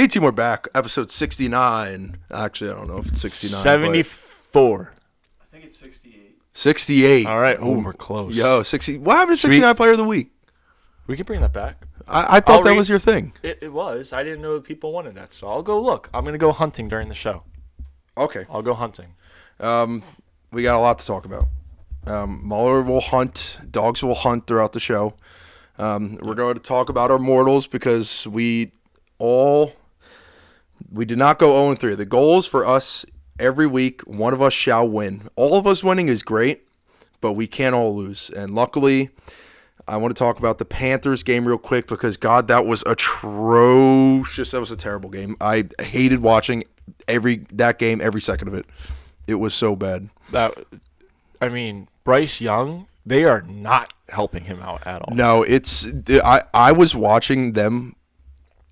team, we're back. Episode 69. Actually, I don't know if it's 69. 74. I think it's 68. 68. All right. Oh, we're close. Yo, 60. What happened to 69 Player of the Week? We can bring that back. I thought that was your thing. It was. I didn't know that people wanted that, so I'll go look. I'm going to go hunting during the show. Okay. I'll go hunting. We got a lot to talk about. Mueller will hunt. Dogs will hunt throughout the show. We're going to talk about our mortals because we did not go 0-3. The goal is for us every week, one of us shall win. All of us winning is great, but we can't all lose. And luckily, I want to talk about the Panthers game real quick because, God, that was atrocious. That was a terrible game. I hated watching that game, every second of it. It was so bad. Bryce Young, they are not helping him out at all. No, I was watching them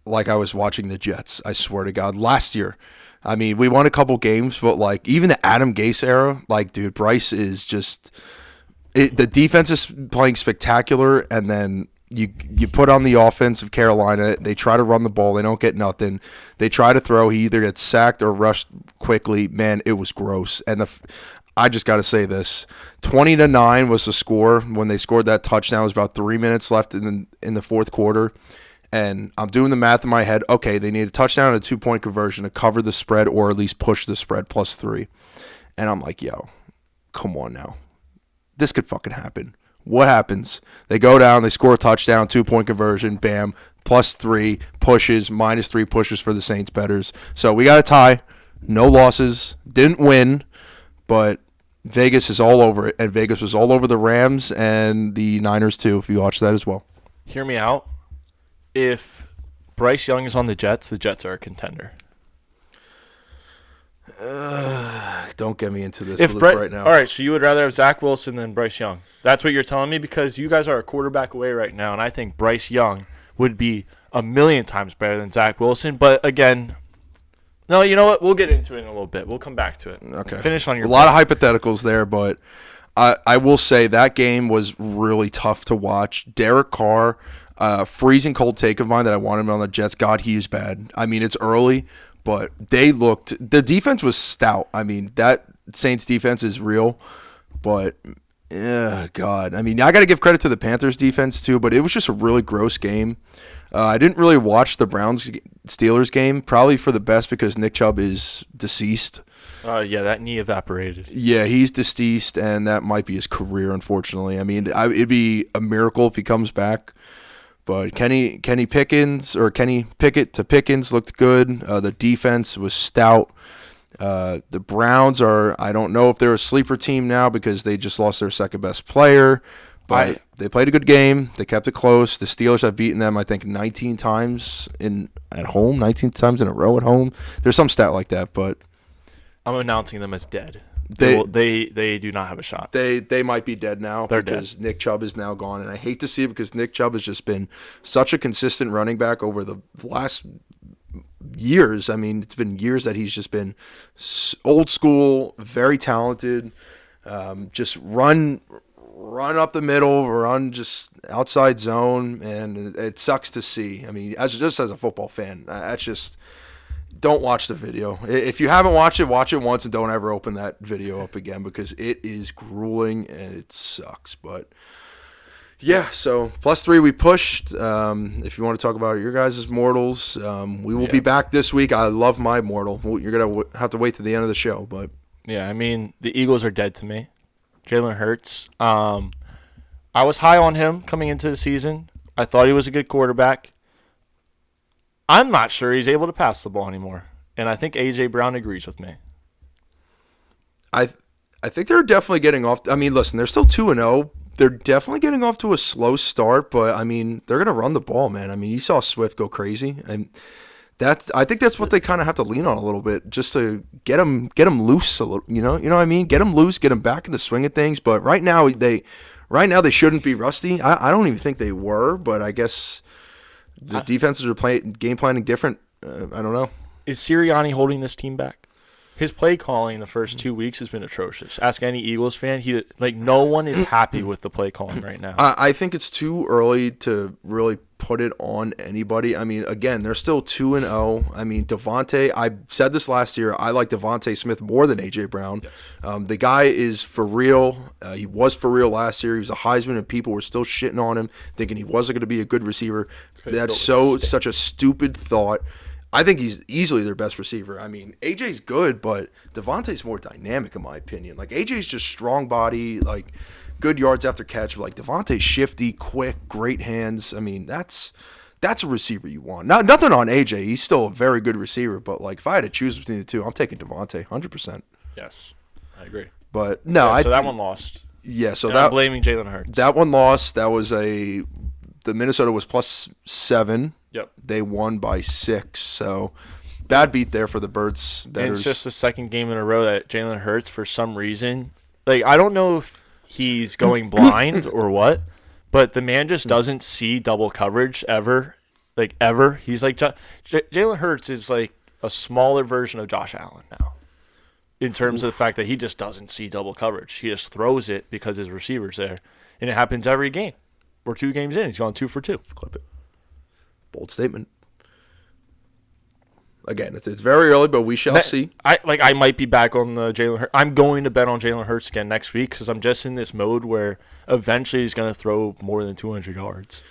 like I was watching the Jets, I swear to God. Last year, we won a couple games, but even the Adam Gase era, dude, Bryce is just the defense is playing spectacular, and then you put on the offense of Carolina. They try to run the ball, they don't get nothing. They try to throw, he either gets sacked or rushed quickly. Man, it was gross. And I just got to say this: 20-9 was the score when they scored that touchdown. It was about 3 minutes left in the fourth quarter. And I'm doing the math in my head. Okay, they need a touchdown and a 2-point conversion to cover the spread or at least push the spread +3. And I'm like, yo, come on now. This could fucking happen. What happens? They go down, they score a touchdown, 2-point conversion, bam, +3 pushes, -3 pushes for the Saints bettors. So we got a tie, no losses, didn't win, but Vegas is all over it. And Vegas was all over the Rams and the Niners too, if you watch that as well. Hear me out. If Bryce Young is on the Jets are a contender. Don't get me into this loop right now. All right, so you would rather have Zach Wilson than Bryce Young. That's what you're telling me? Because you guys are a quarterback away right now, and I think Bryce Young would be a million times better than Zach Wilson. But, again, no, you know what? We'll get into it in a little bit. We'll come back to it. Okay. Finish on your A lot of hypotheticals there, but I will say that game was really tough to watch. Derek Carr, freezing cold take of mine that I wanted him on the Jets. God, he is bad. It's early, but the defense was stout. That Saints defense is real, but God. I got to give credit to the Panthers defense too, but it was just a really gross game. I didn't really watch the Browns-Steelers game, probably for the best because Nick Chubb is deceased. Yeah, that knee evaporated. Yeah, he's deceased, and that might be his career, unfortunately. It'd be a miracle if he comes back. But Kenny Pickett to Pickens looked good. The defense was stout. The Browns I don't know if they're a sleeper team now because they just lost their second best player. But they played a good game. They kept it close. The Steelers have beaten them, I think, 19 times at home, 19 times in a row at home. There's some stat like that, but I'm announcing them as dead. They do not have a shot. They might be dead now because Nick Chubb is now gone, and I hate to see it because Nick Chubb has just been such a consistent running back over the last years. It's been years that he's just been old school, very talented, just run up the middle, run just outside zone, and it sucks to see. As a football fan, that's just. Don't watch the video. If you haven't watched it, watch it once and don't ever open that video up again because it is grueling and it sucks. But, yeah, so +3 we pushed. If you want to talk about your guys' mortals, we will be back this week. I love my mortal. You're going to have to wait to the end of the show. But yeah, the Eagles are dead to me. Jalen Hurts. I was high on him coming into the season. I thought he was a good quarterback. I'm not sure he's able to pass the ball anymore, and I think A.J. Brown agrees with me. I think they're definitely getting off. Listen, they're still 2-0. They're definitely getting off to a slow start, but, they're going to run the ball, man. You saw Swift go crazy, and I think that's what they kind of have to lean on a little bit just to get them loose a little, you know what I mean? Get them loose, get them back in the swing of things, but right now they shouldn't be rusty. I don't even think they were, but I guess – the defenses are game planning different. I don't know. Is Sirianni holding this team back? His play calling the first 2 weeks has been atrocious. Ask any Eagles fan. No one is happy with the play calling right now. I think it's too early to really put it on anybody. I mean, again, they're still 2-0. I mean, Devontae, I said this last year, I like Devontae Smith more than A.J. Brown. Yes. The guy is for real. He was for real last year. He was a Heisman, and people were still shitting on him, thinking he wasn't going to be a good receiver. That's such a stupid thought. I think he's easily their best receiver. I mean, AJ's good, but Devontae's more dynamic in my opinion. Like, AJ's just strong body, like good yards after catch. But like Devontae's shifty, quick, great hands. I mean, that's a receiver you want. Nothing on AJ. He's still a very good receiver. But like, if I had to choose between the two, I'm taking Devontae 100%. Yes, I agree. But no, so that one lost. Yeah, so I'm blaming Jalen Hurts. That one lost. That was the Minnesota was +7. Yep. They won by 6, so bad beat there for the Birds. And it's just the second game in a row that Jalen Hurts, for some reason, like, I don't know if he's going blind or but the man just doesn't see double coverage ever. He's like, Jalen Hurts is like a smaller version of Josh Allen now, in terms of the fact that he just doesn't see double coverage. He just throws it because his receiver's there, and it happens every game. We're 2 games in. He's gone 2 for 2. Clip it. Bold statement. Again, it's very early, but we shall see. I might be back on the Jalen Hurts. I'm going to bet on Jalen Hurts again next week because I'm just in this mode where eventually he's going to throw more than 200 yards.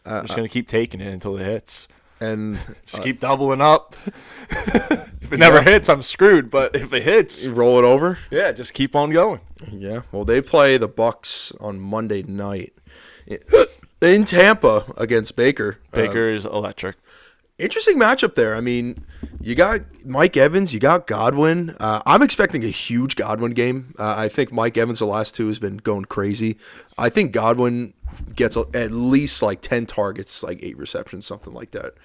I'm just going to keep taking it until it hits. And just keep doubling up. If it never hits, I'm screwed. But if it hits, you roll it over. Yeah, just keep on going. Yeah. Well, they play the Bucs on Monday night in Tampa against Baker. Baker is electric. Interesting matchup there. I mean, you got Mike Evans, you got Godwin. I'm expecting a huge Godwin game. I think Mike Evans the last 2 has been going crazy. I think Godwin gets at least like 10 targets, like 8 receptions, something like that.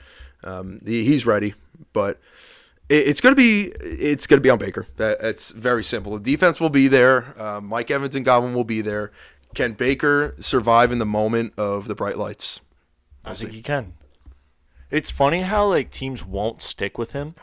He's ready, but it's gonna be on Baker. It's very simple. The defense will be there. Mike Evans and Godwin will be there. Can Baker survive in the moment of the bright lights? I think he can. It's funny how like teams won't stick with him,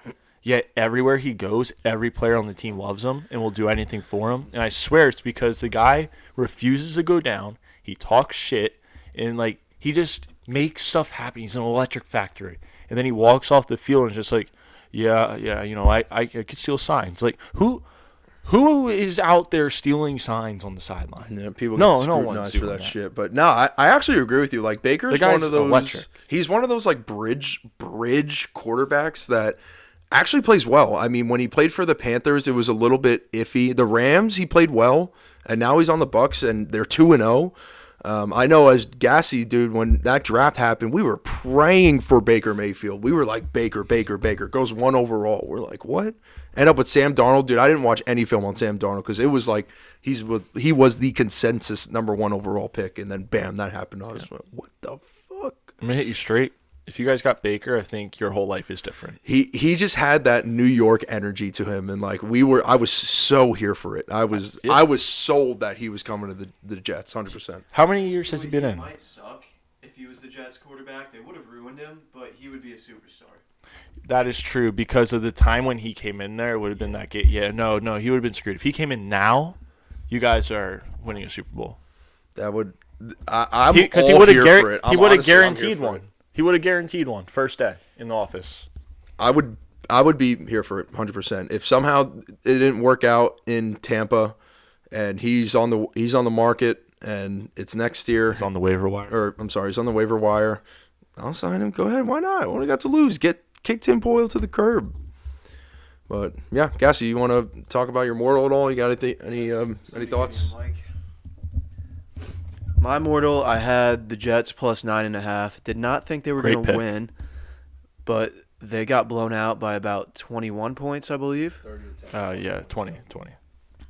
yet everywhere he goes, every player on the team loves him and will do anything for him. And I swear it's because the guy refuses to go down. He talks shit and like he just makes stuff happen. He's an electric factory. And then he walks off the field and is just like, yeah, you know, I could steal signs. Like who is out there stealing signs on the sideline? Yeah, people get scrutinized for that shit. But no, I actually agree with you. Like Baker's one of those. Electric. He's one of those like bridge quarterbacks that actually plays well. I mean, when he played for the Panthers, it was a little bit iffy. The Rams, he played well, and now he's on the Bucs, and they're 2-0. I know as Gassy, dude, when that draft happened, we were praying for Baker Mayfield. We were like, Baker goes 1 overall. We're like, what? End up with Sam Darnold. Dude, I didn't watch any film on Sam Darnold because it was like he was the consensus #1 overall pick, and then bam, that happened. I was like, what the fuck? I'm going to hit you straight. If you guys got Baker, I think your whole life is different. He just had that New York energy to him, and like I was so here for it. I was sold that he was coming to the Jets, 100%. How many years has he been in? He might suck if he was the Jets quarterback. They would have ruined him, but he would be a superstar. That is true because of the time when he came in there. It would have been that game. Yeah, no, he would have been screwed. If he came in now, you guys are winning a Super Bowl. That would. I'm because he would have he would have guaranteed one. He would have guaranteed one first day in the office. I would be here for it 100%. If somehow it didn't work out in Tampa, and he's on the market and it's next year. He's on the waiver wire. Or I'm sorry, he's on the waiver wire. I'll sign him. Go ahead. Why not? What do we got to lose? Kick Tim Boyle to the curb. But yeah, Gassy, you want to talk about your mortal at all? You got any thoughts? My mortal, I had the Jets plus 9.5. Did not think they were going to win, but they got blown out by about 21 points, I believe. 20.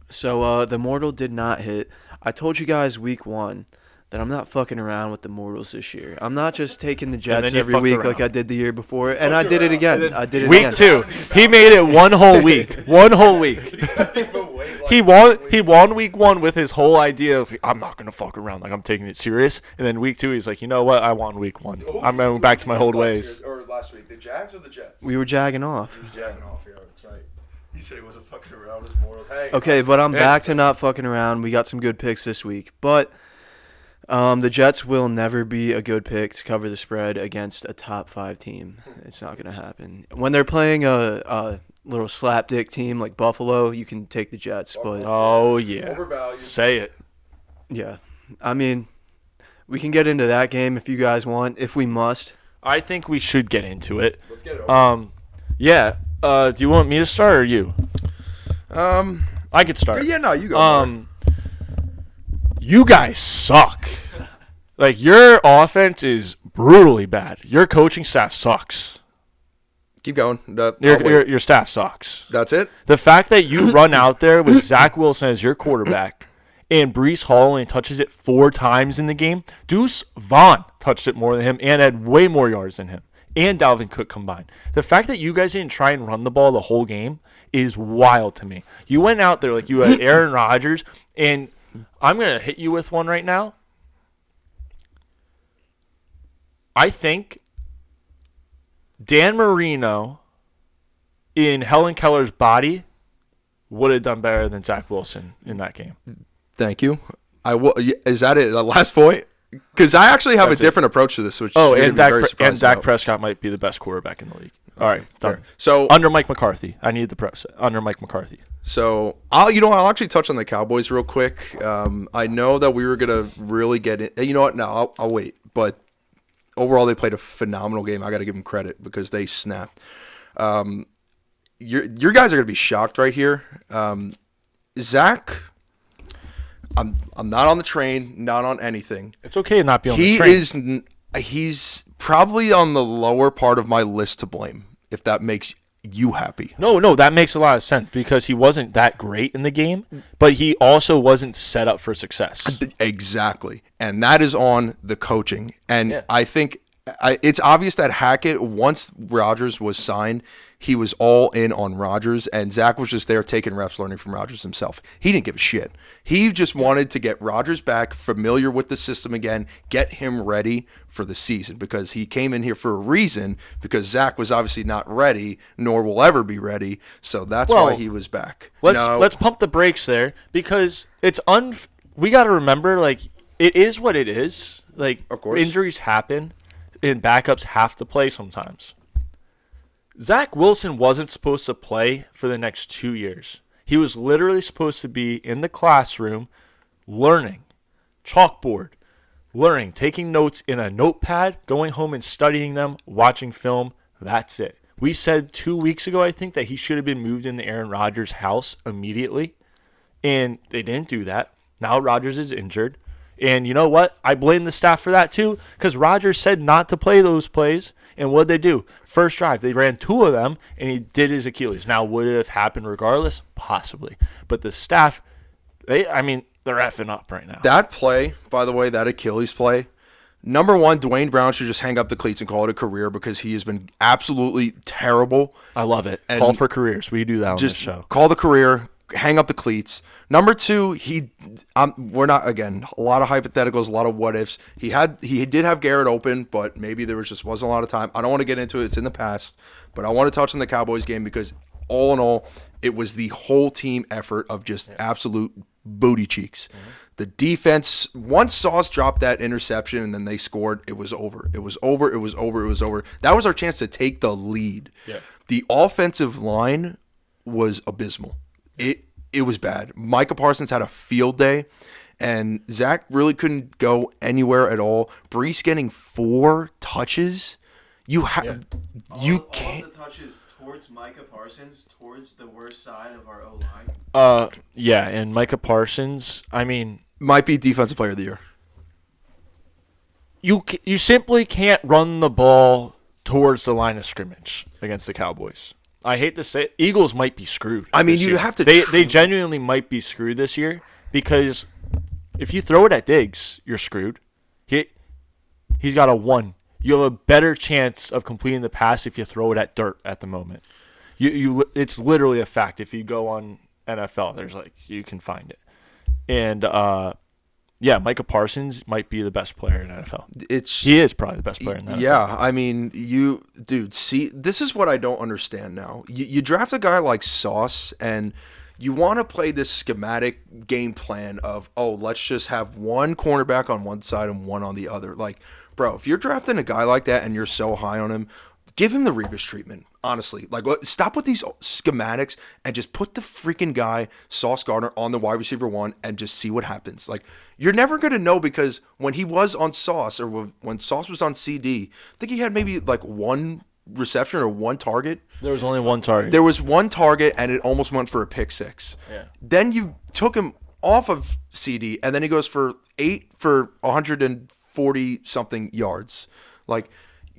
So the mortal did not hit. I told you guys week 1 that I'm not fucking around with the mortals this year. I'm not just taking the Jets every week like I did the year before, and I did it again. Week 2, he made it one whole week. He won week 1 with his whole idea of I'm not gonna fuck around, like I'm taking it serious. And then week 2, he's like, you know what? I won week 1. I'm going back to my old ways. Or last week, the Jags or the Jets? We were jagging off. He was jagging off here. That's right. He said he wasn't fucking around with his morals. Hey. Okay, but I'm back to not fucking around. We got some good picks this week, but the Jets will never be a good pick to cover the spread against a top 5 team. It's not gonna happen. When they're playing a little slapdick team like Buffalo, you can take the Jets, but Oh, yeah. Overvalued. Say it. yeah, I mean, we can get into that game if you guys want, if we must. I think we should get into it. Let's get it over. Yeah. Do you want me to start or you? I could start. Yeah, no, you go. You guys suck. Like, your offense is brutally bad. Your coaching staff sucks. Keep going. Your staff sucks. That's it? The fact that you run out there with Zach Wilson as your quarterback and Breece Hall only touches it 4 times in the game. Deuce Vaughn touched it more than him and had way more yards than him. And Dalvin Cook combined. The fact that you guys didn't try and run the ball the whole game is wild to me. You went out there like you had Aaron Rodgers, and I'm going to hit you with one right now. I think Dan Marino in Helen Keller's body would have done better than Zach Wilson in that game. Thank you. Is that it? The last point? Because I actually have That's a different approach to this, which Oh, you're and gonna be very surprised Dak about. Prescott might be the best quarterback in the league. All right, done. Fair. So Under Mike McCarthy. I need the press. Under Mike McCarthy. So I'll actually touch on the Cowboys real quick. I know that we were gonna really get in. You know what? No, I'll wait. But overall, they played a phenomenal game. I got to give them credit because they snapped. Your guys are gonna be shocked right here. Zach, I'm not on the train, not on anything. It's okay to not be on the train. He's probably on the lower part of my list to blame, if that makes you happy. No, that makes a lot of sense because he wasn't that great in the game, but he also wasn't set up for success. Exactly. And that is on the coaching. And Yeah. I think it's obvious that Hackett, once Rodgers was signed, he was all in on Rodgers, and Zach was just there taking reps, learning from Rodgers himself. He didn't give a shit. He just wanted to get Rodgers back, familiar with the system again, get him ready for the season, because he came in here for a reason, because Zach was obviously not ready, nor will ever be ready, so that's why he was back. Let's pump the brakes there because it's we got to remember, like, it is what it is. Like, Of course. Injuries happen, and backups have to play sometimes. Zach Wilson wasn't supposed to play for the next 2 years. He was literally supposed to be in the classroom learning, chalkboard, learning, taking notes in a notepad, going home and studying them, watching film. That's it. We said 2 weeks ago, I think, that he should have been moved into Aaron Rodgers' house immediately, and they didn't do that. Now Rodgers is injured. And you know what? I blame the staff for that too, because Rodgers said not to play those plays. And what did they do? First drive, they ran 2 of them, and he did his Achilles. Now, would it have happened regardless? Possibly. But the staff, they're effing up right now. That play, by the way, that Achilles play, number one, Dwayne Brown should just hang up the cleats and call it a career because he has been absolutely terrible. I love it. And Call for careers. We do that on this Just show. call the career, hang up the cleats. Number two, we're not, again, a lot of hypotheticals, a lot of what ifs. He did have Garrett open, but maybe there wasn't a lot of time. I don't want to get into it. It's in the past, but I want to touch on the Cowboys game because all in all, it was the whole team effort of just absolute booty cheeks. Mm-hmm. The defense, once Sauce dropped that interception and then they scored, it was over. It was over. It was over. It was over. That was our chance to take the lead. Yeah. The offensive line was abysmal. It was bad. Micah Parsons had a field day, and Zach really couldn't go anywhere at all. Breece getting 4 touches. You can't. All of the touches towards Micah Parsons, towards the worst side of our O-line. Yeah, and Micah Parsons, I mean, Might be Defensive Player of the Year. you simply can't run the ball towards the line of scrimmage against the Cowboys. I hate to say it, Eagles might be screwed. I mean, this you year. have to They genuinely might be screwed this year because if you throw it at Diggs, you're screwed. He's got a 1. You have a better chance of completing the pass if you throw it at dirt at the moment. It's literally a fact. If you go on NFL, you can find it. And yeah, Micah Parsons might be the best player in the NFL. He is probably the best player in the NFL. Yeah, I mean, see, this is what I don't understand now. You draft a guy like Sauce, and you want to play this schematic game plan of, let's just have one cornerback on one side and one on the other. Like, bro, if you're drafting a guy like that and you're so high on him, give him the Revis treatment, honestly. Like, stop with these schematics and just put the freaking guy, Sauce Gardner, on the wide receiver 1 and just see what happens. Like, you're never going to know, because when he was on Sauce, or when Sauce was on CD, I think he had maybe like one reception or one target. There was only one target. There was one target, and it almost went for a pick 6. Yeah. Then you took him off of CD, and then he goes for 8 for 140-something yards. Like,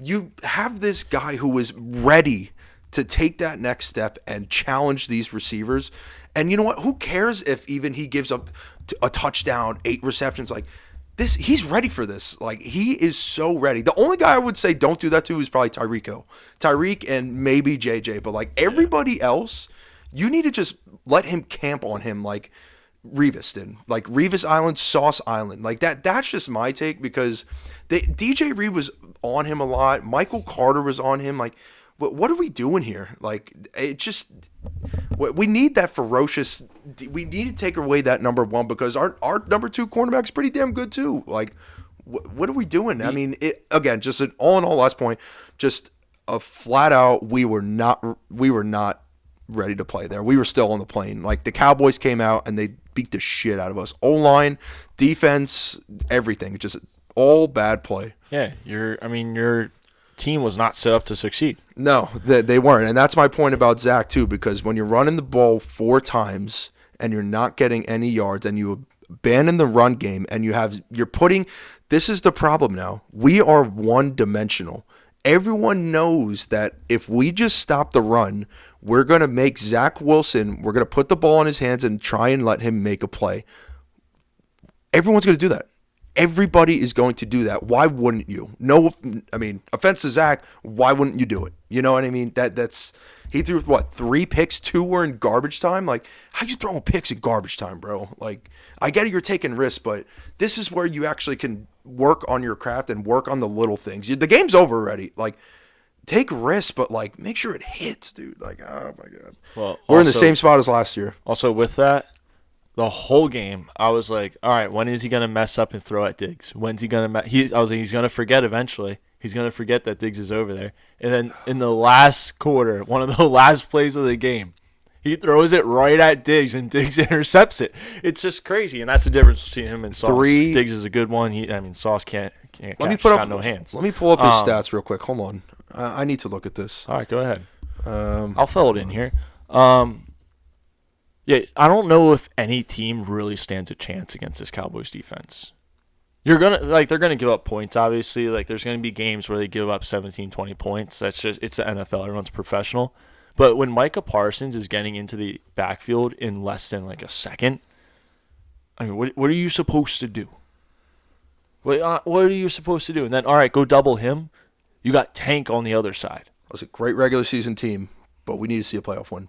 you have this guy who is ready to take that next step and challenge these receivers. And you know what? Who cares if even he gives up a touchdown, 8 receptions? Like, this, he's ready for this. Like, he is so ready. The only guy I would say don't do that to is probably Tyreek and maybe JJ. But, like, everybody else, you need to just let him camp on him like Revis did. Like, Revis Island, Sauce Island. Like, that's just my take, because DJ Reed was on him a lot. Michael Carter was on him. Like, what are we doing here? Like, it just, we need that ferocious. We need to take away that number 1, because our number 2 cornerback is pretty damn good too. Like, what are we doing? I mean, again, just an all in all last point, just a flat out. We were not ready to play there. We were still on the plane. Like, the Cowboys came out and they beat the shit out of us. O-line, defense, everything. Just all bad play. Yeah, your team was not set up to succeed. No, they weren't. And that's my point about Zach too, because when you're running the ball 4 times and you're not getting any yards, and you abandon the run game, and this is the problem now. We are one-dimensional. Everyone knows that if we just stop the run, we're going to make Zach Wilson, we're going to put the ball in his hands and try and let him make a play. Everyone's going to do that. Everybody is going to do that. Why wouldn't you? No, I mean, offense to Zach, why wouldn't you do it? You know what I mean? That's he threw 3 picks, 2 were in garbage time. Like, how you throwing picks in garbage time, bro? Like, I get it, you're taking risks, but this is where you actually can work on your craft and work on the little things. The game's over already. Like, take risks, but like, make sure it hits, dude. Like, oh my god. Well, we're in the same spot as last year. Also, with that, the whole game, I was like, all right, when is he going to mess up and throw at Diggs? When's he going to I was like, he's going to forget eventually. He's going to forget that Diggs is over there. And then in the last quarter, one of the last plays of the game, he throws it right at Diggs, and Diggs intercepts it. It's just crazy, and that's the difference between him and Sauce. Diggs is a good one. Sauce can't catch. He's got no hands. Let me pull up his stats real quick. Hold on. I need to look at this. All right, go ahead. I'll fill it in here. Yeah, I don't know if any team really stands a chance against this Cowboys defense. They're gonna give up points, obviously. Like, there's gonna be games where they give up 17, 20 points. It's the NFL. Everyone's professional. But when Micah Parsons is getting into the backfield in less than like a second, I mean, what are you supposed to do? What are you supposed to do? And then, all right, go double him. You got Tank on the other side. It was a great regular season team, but we need to see a playoff win.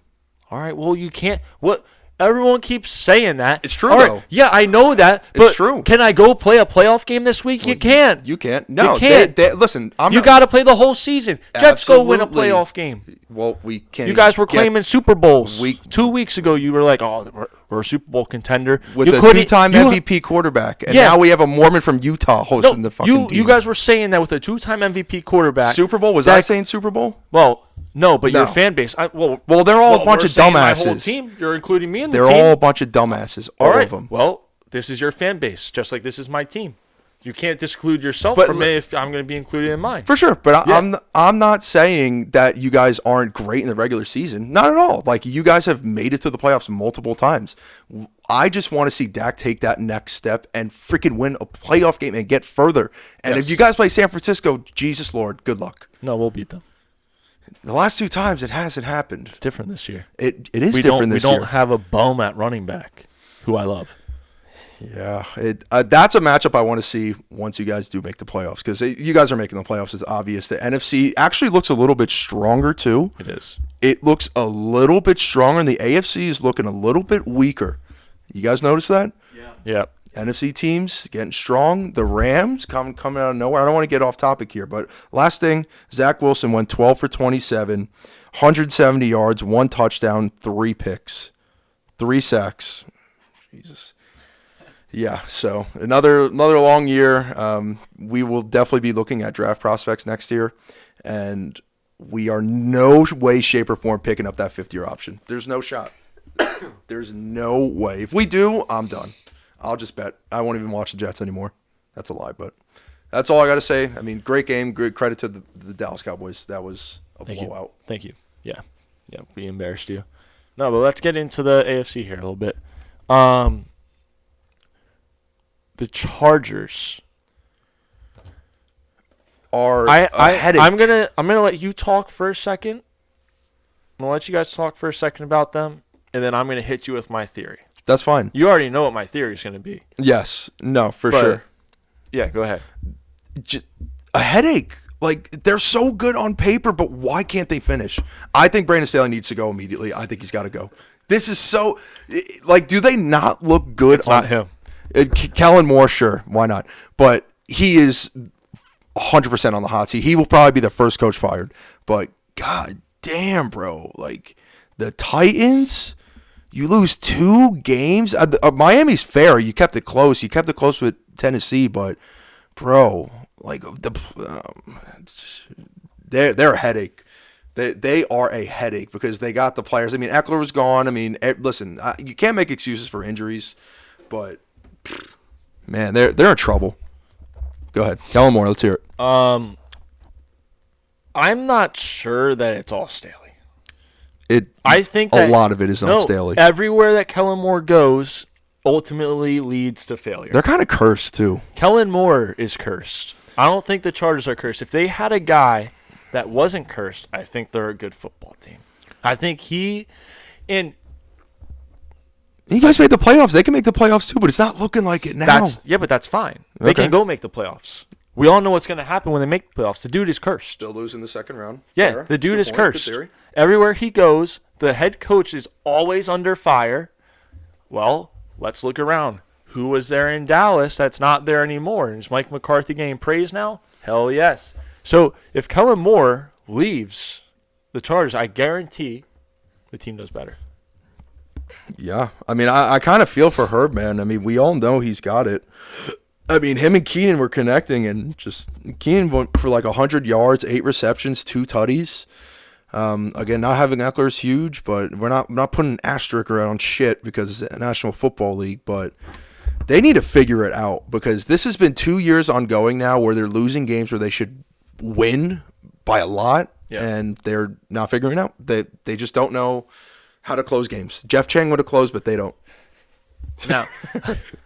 All right, well, you can't. What? Everyone keeps saying that. It's true, though. Yeah, I know that. But it's true. Can I go play a playoff game this week? You can't. You can't. No, you can't. Listen, you got to play the whole season. Jets go win a playoff game. Well, we can't. You guys were claiming Super Bowls. 2 weeks ago, you were like, "Oh, we're a Super Bowl contender." With a 2-time MVP quarterback, and now we have a Mormon from Utah hosting the fucking team. You guys were saying that with a 2-time MVP quarterback. Super Bowl? Was I saying Super Bowl? Well, no, but your fan base. Well, they're all a bunch of dumbasses. My whole team. You're including me in the team. They're all a bunch of dumbasses. All of them. Well, this is your fan base, just like this is my team. You can't disclude yourself from me if I'm going to be included in mine. For sure, but I'm not saying that you guys aren't great in the regular season. Not at all. Like, you guys have made it to the playoffs multiple times. I just want to see Dak take that next step and freaking win a playoff game and get further. And if you guys play San Francisco, Jesus Lord, good luck. No, we'll beat them. The last 2 times, it hasn't happened. It's different this year. It is different this year. We don't have a bum at running back, who I love. Yeah, that's a matchup I want to see once you guys do make the playoffs, because you guys are making the playoffs. It's obvious. The NFC actually looks a little bit stronger, too. It is. It looks a little bit stronger, and the AFC is looking a little bit weaker. You guys notice that? Yeah. Yeah. NFC teams getting strong. The Rams coming out of nowhere. I don't want to get off topic here, but last thing, Zach Wilson went 12 for 27, 170 yards, 1 touchdown, 3 picks, 3 sacks. Jesus. Yeah, so another long year. We will definitely be looking at draft prospects next year, and we are no way, shape, or form picking up that 5th-year option. There's no shot. There's no way. If we do, I'm done. I'll just bet. I won't even watch the Jets anymore. That's a lie, but that's all I got to say. I mean, great game. Great credit to the Dallas Cowboys. That was a blowout. Thank you. Yeah, we embarrassed you. No, but let's get into the AFC here a little bit. The Chargers are a headache. I'm gonna let you talk for a second. I'm gonna let you guys talk for a second about them, and then I'm gonna hit you with my theory. That's fine. You already know what my theory is gonna be. Yes. No, for sure. Yeah, go ahead. Just a headache. Like, they're so good on paper, but why can't they finish? I think Brandon Staley needs to go immediately. I think he's got to go. This is so like, do they not look good? It's not him. Kellen Moore, sure, why not? But he is 100% on the hot seat. He will probably be the first coach fired. But god damn, bro, like the Titans, you lose 2 games. Miami's fair. You kept it close. You kept it close with Tennessee, but bro, like they're a headache. They are a headache because they got the players. I mean, Eckler was gone. I mean, listen, you can't make excuses for injuries, but man, they're in trouble. Go ahead, Kellen Moore. Let's hear it. I'm not sure that it's all Staley. I think a lot of it is on Staley. Everywhere that Kellen Moore goes ultimately leads to failure. They're kind of cursed too. Kellen Moore is cursed. I don't think the Chargers are cursed. If they had a guy that wasn't cursed, I think they're a good football team. I think you guys made the playoffs. They can make the playoffs too, but it's not looking like it now. But that's fine. They can go make the playoffs. We all know what's going to happen when they make the playoffs. The dude is cursed. Still losing the second round. Yeah, Fair. the dude is cursed. Good theory. Everywhere he goes, the head coach is always under fire. Well, let's look around. Who was there in Dallas that's not there anymore? Is Mike McCarthy getting praise now? Hell yes. So if Kellen Moore leaves the Chargers, I guarantee the team does better. Yeah. I mean, I kind of feel for Herb, man. I mean, we all know he's got it. I mean, him and Keenan were connecting, and just Keenan went for like 100 yards, 8 receptions, 2 tutties. Again, not having Eckler is huge, but we're not putting an asterisk around shit because it's a National Football League, but they need to figure it out because this has been 2 years ongoing now where they're losing games where they should win by a lot, and they're not figuring it out. They just don't know how to close games. Jeff Chang would have closed, but they don't. Now,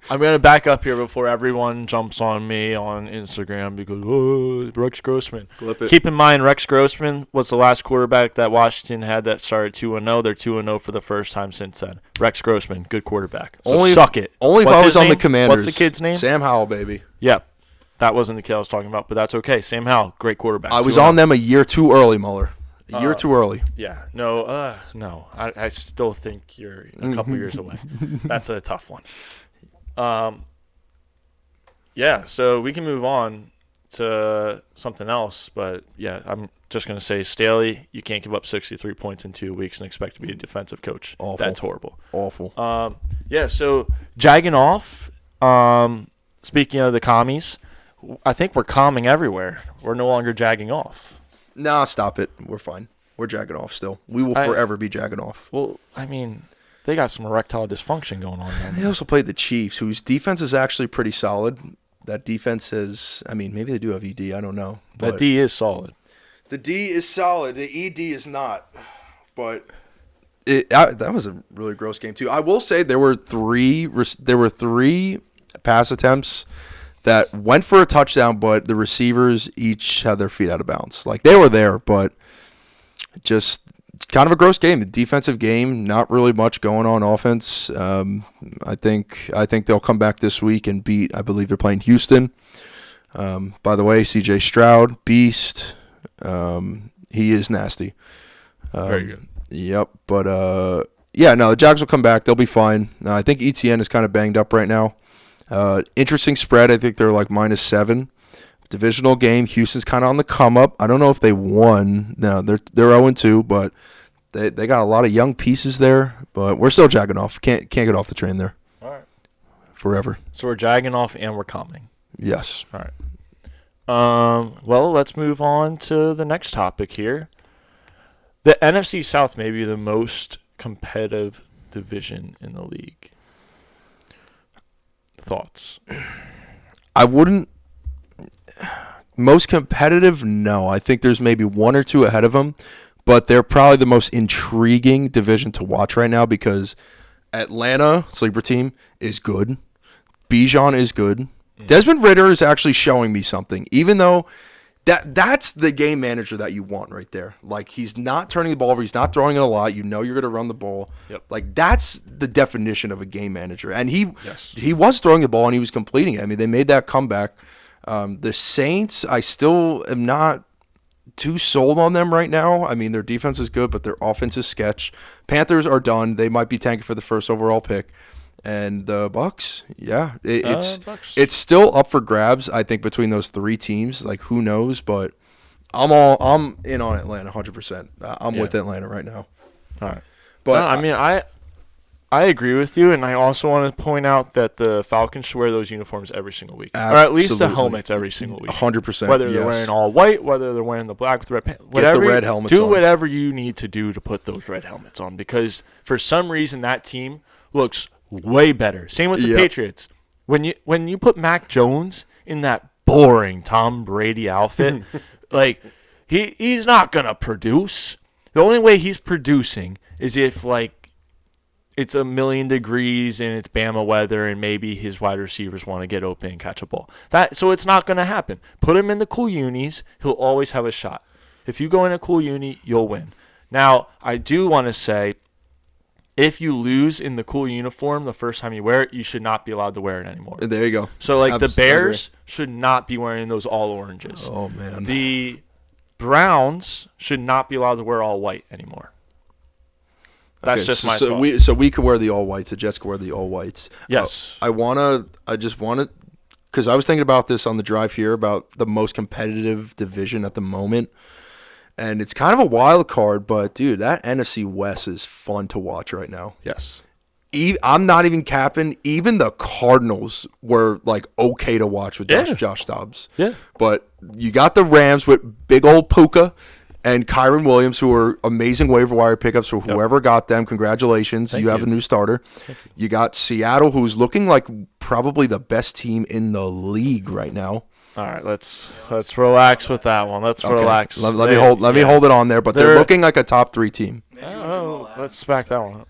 I'm going to back up here before everyone jumps on me on Instagram because, Rex Grossman. Keep in mind, Rex Grossman was the last quarterback that Washington had that started 2-0. They're 2-0 for the first time since then. Rex Grossman, good quarterback. So suck it. Only if I was on the Commanders. What's the kid's name? Sam Howell, baby. Yep. That wasn't the kid I was talking about, but that's okay. Sam Howell, great quarterback. I was on them a year too early, Muller. A year too early. Yeah. No. I still think you're a couple years away. That's a tough one. Yeah. So we can move on to something else, but yeah, I'm just gonna say, Staley, you can't give up 63 points in 2 weeks and expect to be a defensive coach. Awful. That's horrible. Awful. Yeah. So jagging off. Speaking of the commies, I think we're calming everywhere. We're no longer jagging off. Nah, stop it. We're fine. We're jagging off still. We will forever be jagging off. Well, I mean, they got some erectile dysfunction going on there. They also played the Chiefs, whose defense is actually pretty solid. That defense is, I mean, maybe they do have ED. I don't know. That D is solid. The D is solid. The ED is not. But that was a really gross game, too. I will say there were three pass attempts that went for a touchdown, but the receivers each had their feet out of bounds. Like, they were there, but just kind of a gross game. The defensive game, not really much going on offense. I think they'll come back this week and beat, I believe they're playing Houston. By the way, C.J. Stroud, beast. He is nasty. Very good. Yep, but yeah, no, the Jags will come back. They'll be fine. I think ETN is kind of banged up right now. Interesting spread. I think they're like -7. Divisional game. Houston's kind of on the come up. I don't know if they won. No, they're 0-2, but they got a lot of young pieces there. But we're still jagging off. Can't get off the train there. All right. Forever. So we're jagging off and we're coming. Yes. All right. Well, let's move on to the next topic here. The NFC South may be the most competitive division in the league. Thoughts? I wouldn't. Most competitive? No. I think there's maybe one or two ahead of them, but they're probably the most intriguing division to watch right now because Atlanta, sleeper team, is good. Bijan is good. Desmond Ridder is actually showing me something, even though that's the game manager that you want right there. Like, he's not turning the ball over. He's not throwing it a lot. You know you're going to run the ball. Yep. Like, that's the definition of a game manager. And he Yes. was throwing the ball and he was completing it. I mean, they made that comeback. The Saints, I still am not too sold on them right now. I mean, their defense is good, but their offense is sketch. Panthers are done. They might be tanking for the first overall pick. And the Bucks, yeah, Bucks. it's still up for grabs. I think between those three teams, like who knows? But I'm in on Atlanta 100%. I'm with Atlanta right now. All right. But No, I mean, I agree with you, and I also want to point out that the Falcons should wear those uniforms every single week, or at least the Absolutely. helmets every single week. 100%. Whether they're yes. wearing all white, whether they're wearing the black with red pants, the whatever. red helmets do on. whatever you need to do to put those red helmets on, because for some reason that team looks way better. Same with the Yep. Patriots. When you put Mac Jones in that boring Tom Brady outfit, like he's not gonna produce. The only way he's producing is if like it's 1,000,000 degrees and it's Bama weather and maybe his wide receivers want to get open and catch a ball. So it's not gonna happen. Put him in the cool unis, he'll always have a shot. If you go in a cool uni, you'll win. Now, I do want to say, if you lose in the cool uniform the first time you wear it, you should not be allowed to wear it anymore. There you go. So, like, the Absolutely Bears should not be wearing those all oranges. Oh man. The Browns should not be allowed to wear all white anymore. That's Okay, just my so thought. we could wear the all whites. The Jets could wear the all whites. Yes. I just wanna, because I was thinking about this on the drive here about the most competitive division at the moment. And it's kind of a wild card, but, dude, that NFC West is fun to watch right now. Yes. I'm not even capping. Even the Cardinals were, like, okay to watch with Josh Dobbs. Yeah. But you got the Rams with big old Puka and Kyron Williams, who are amazing waiver wire pickups for whoever got them. Congratulations. Thank you have you. a new starter. You got Seattle, who's looking like probably the best team in the league right now. All right, let's relax with that one. Let's relax. Let me hold it on there, but they're looking like a top 3 team. Maybe Oh, let's back that one up.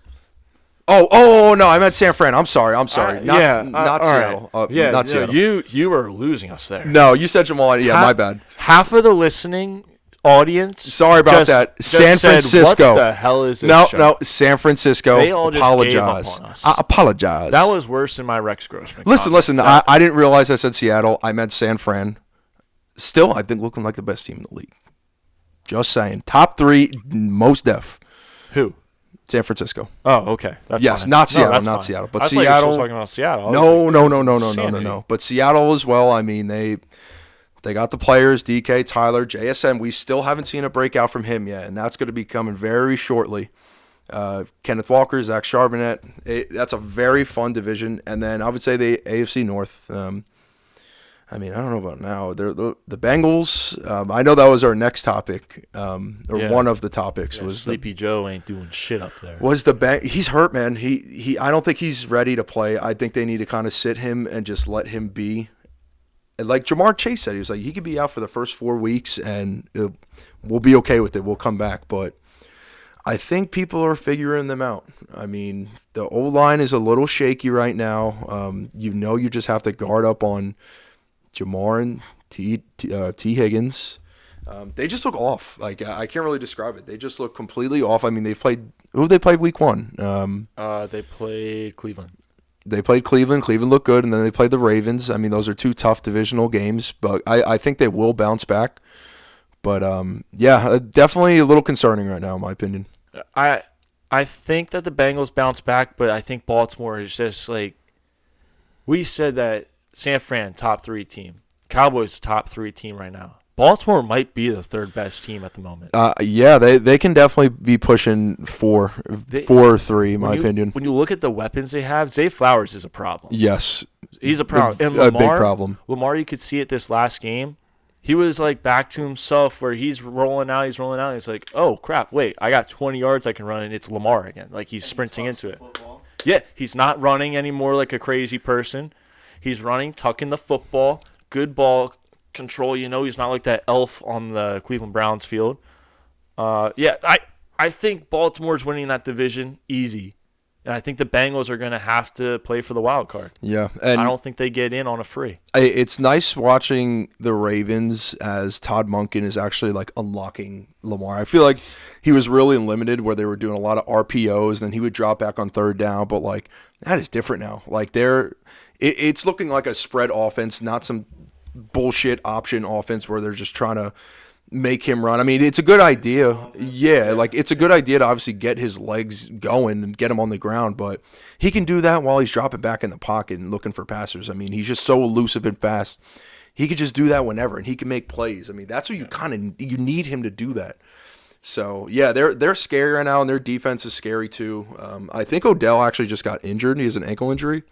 Oh no, I meant San Fran. I'm sorry. Not all Seattle. right. Not Seattle. You were losing us there. No, you said Jamal. Yeah, my bad. Half of the listening audience. Sorry about that. just San said, Francisco. What the hell is this? No, show? San Francisco. They all just gave up apologize. on us. I apologize. That was worse than my Rex Grossman. Listen. I didn't realize I said Seattle. I meant San Fran. Still, I think looking like the best team in the league. Just saying. Top 3, most def. Who? San Francisco. Oh, okay. That's Yes, fine. not Seattle, that's not fine. Seattle, but I thought you were Seattle- still talking about Seattle. I was No, like, no, this no, is no, no, no, insanity. no. But Seattle as well. I mean, they got the players, DK, Tyler, JSN. We still haven't seen a breakout from him yet, and that's going to be coming very shortly. Kenneth Walker, Zach Charbonnet. That's a very fun division. And then I would say the AFC North. I mean, I don't know about now. The Bengals. I know that was our next topic, one of the topics. Yeah, was Sleepy Joe ain't doing shit up there. He's hurt, man. He I don't think he's ready to play. I think they need to kind of sit him and just let him be. And like Jamar Chase said, he was like, he could be out for the first 4 weeks and we'll be okay with it. We'll come back. But I think people are figuring them out. I mean, the O-line is a little shaky right now. You just have to guard up on Jamar and T. Higgins. They just look off. Like, I can't really describe it. They just look completely off. I mean, they played week 1? They played Cleveland. They played Cleveland. Cleveland looked good, and then they played the Ravens. I mean, those are 2 tough divisional games, but I think they will bounce back. But, definitely a little concerning right now, in my opinion. I think that the Bengals bounce back, but I think Baltimore is just like We said that San Fran, top 3 team. Cowboys, top 3 team right now. Baltimore might be the 3rd best team at the moment. Yeah, they can definitely be pushing 4 or 3, in my opinion. When you look at the weapons they have, Zay Flowers is a problem. Yes. He's a problem. And a big problem. Lamar, you could see it this last game. He was like back to himself where he's rolling out. And he's like, oh, crap, wait, I got 20 yards I can run, and it's Lamar again. Like he's sprinting into it. Football. Yeah, he's not running anymore like a crazy person. He's running, tucking the football, good ball control. He's not like that elf on the Cleveland Browns field. I think Baltimore's winning that division easy. And I think the Bengals are going to have to play for the wild card. Yeah. And I don't think they get in on a free. It's nice watching the Ravens as Todd Monken is actually like unlocking Lamar. I feel like he was really limited where they were doing a lot of RPOs, and he would drop back on 3rd down. But like that is different now. Like it's looking like a spread offense, not some bullshit option offense where they're just trying to make him run. I mean, it's a good idea. Yeah, like it's a good idea to obviously get his legs going and get him on the ground, but he can do that while he's dropping back in the pocket and looking for passers. I mean, he's just so elusive and fast. He could just do that whenever, and he can make plays. I mean, that's what you need him to do that. So, yeah, they're scary right now, and their defense is scary too. I think Odell actually just got injured. He has an ankle injury.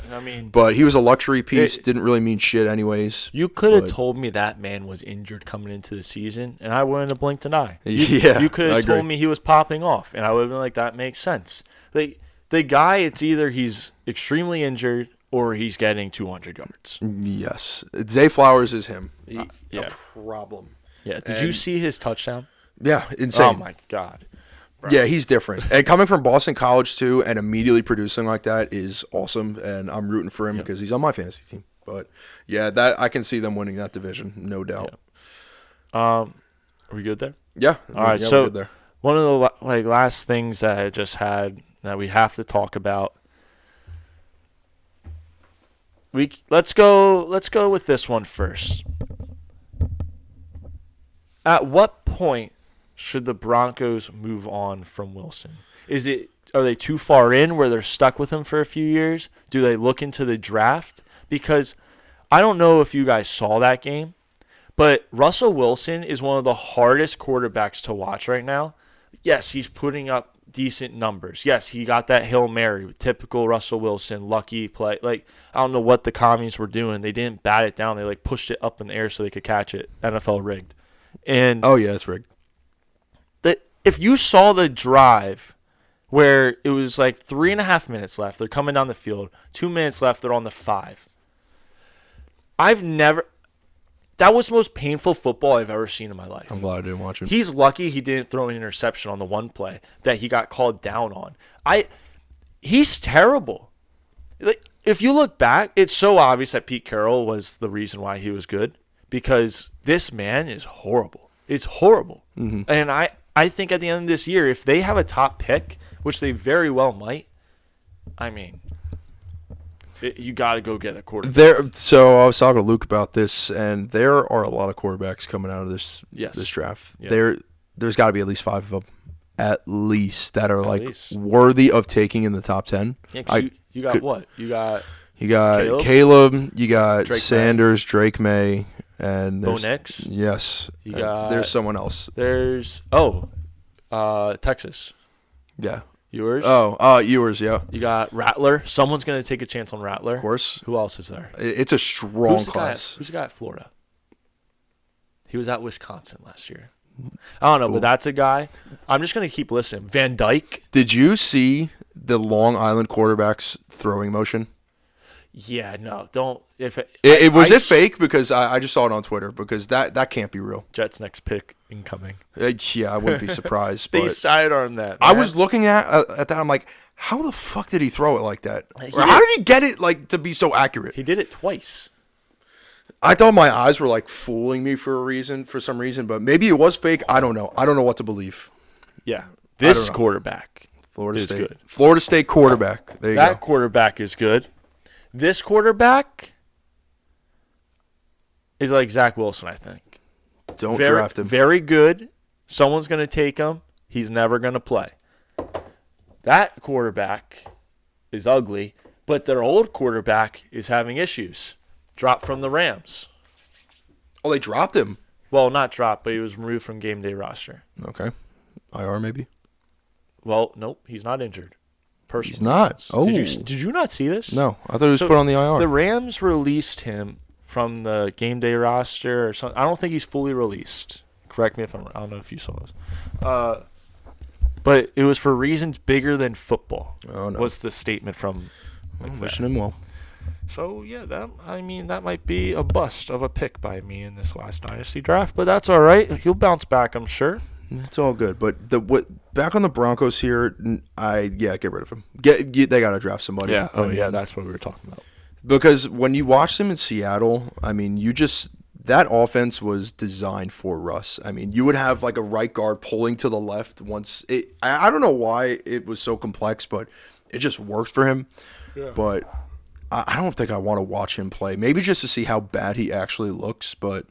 I mean, but he was a luxury piece. Didn't really mean shit anyways. You could have told me that man was injured coming into the season, and I wouldn't have blinked an eye. You could have told me he was popping off, and I would have been like, that makes sense. The guy, it's either he's extremely injured or he's getting 200 yards. Yes. Zay Flowers is him. A problem. Yeah. Did you see his touchdown? Yeah, insane. Oh, my God. Bro. Yeah, he's different. And coming from Boston College, too, and immediately producing like that is awesome. And I'm rooting for him because he's on my fantasy team. But, yeah, that I can see them winning that division, no doubt. Yeah. Are we good there? Yeah. All right, so one of the last things that I just had that we have to talk about. Let's go with this one first. At what point should the Broncos move on from Wilson? Are they too far in where they're stuck with him for a few years? Do they look into the draft? Because I don't know if you guys saw that game, but Russell Wilson is one of the hardest quarterbacks to watch right now. Yes, he's putting up decent numbers. Yes, he got that Hail Mary with typical Russell Wilson, lucky play. Like, I don't know what the commies were doing. They didn't bat it down. They pushed it up in the air so they could catch it. NFL rigged. And oh yeah, it's rigged. If you saw the drive where it was 3.5 minutes left, they're coming down the field, 2 minutes left, they're on the 5. That was the most painful football I've ever seen in my life. I'm glad I didn't watch it. He's lucky he didn't throw an interception on the one play that he got called down on. He's terrible. If you look back, it's so obvious that Pete Carroll was the reason why he was good because this man is horrible. It's horrible. Mm-hmm. And I think at the end of this year, if they have a top pick, which they very well might, I mean, you got to go get a quarterback. So I was talking to Luke about this, and there are a lot of quarterbacks coming out of this draft. Yeah. There's got to be at least 5 of them, at least, that are worthy of taking in the top 10. Yeah, you got what? You got Caleb, you got Drake Sanders, Drake May, and Bo Nix. Yes, there's someone else. There's Texas. Yeah. Ewers. Ewers, yeah. You got Rattler. Someone's going to take a chance on Rattler. Of course. Who else is there? It's a strong class. Who's the guy at Florida? He was at Wisconsin last year. I don't know, but that's a guy. I'm just going to keep listening. Van Dyke. Did you see the Long Island quarterback's throwing motion? Yeah, no, don't. Was it fake? Because I just saw it on Twitter. Because that can't be real. Jets' next pick incoming. Yeah, I wouldn't be surprised. They sidearmed that. Man. I was looking at that. I'm like, how the fuck did he throw it like that? Or how did he get it to be so accurate? He did it twice. I thought my eyes were fooling me for some reason, but maybe it was fake. I don't know. I don't know what to believe. Yeah, this quarterback, Florida State, good. Florida State quarterback. There you go. That quarterback is good. This quarterback is like Zach Wilson, I think. Don't draft him. Very good. Someone's going to take him. He's never going to play. That quarterback is ugly, But their old quarterback is having issues. Dropped from the Rams. Oh, they dropped him. Well, not dropped, but he was removed from game day roster. Okay. IR maybe? Well, nope, he's not injured. Personal He's not. reasons. Oh. Did you not see this? No, I thought he was So put on the IR. The Rams released him from the game day roster or something. I don't think he's fully released. Correct me if I'm wrong. I don't know if you saw this. But it was for reasons bigger than football. Oh, no. Was the statement from I'm McVay. wishing him well. So, yeah, that might be a bust of a pick by me in this last Dynasty draft, but that's all right. He'll bounce back, I'm sure. It's all good. But back on the Broncos here, get rid of him. They got to draft somebody. Yeah. Oh, I mean, yeah, that's what we were talking about. Because when you watched them in Seattle, I mean, that offense was designed for Russ. I mean, you would have like a right guard pulling to the left once. I don't know why it was so complex, but it just worked for him. Yeah. But I don't think I want to watch him play. Maybe just to see how bad he actually looks, but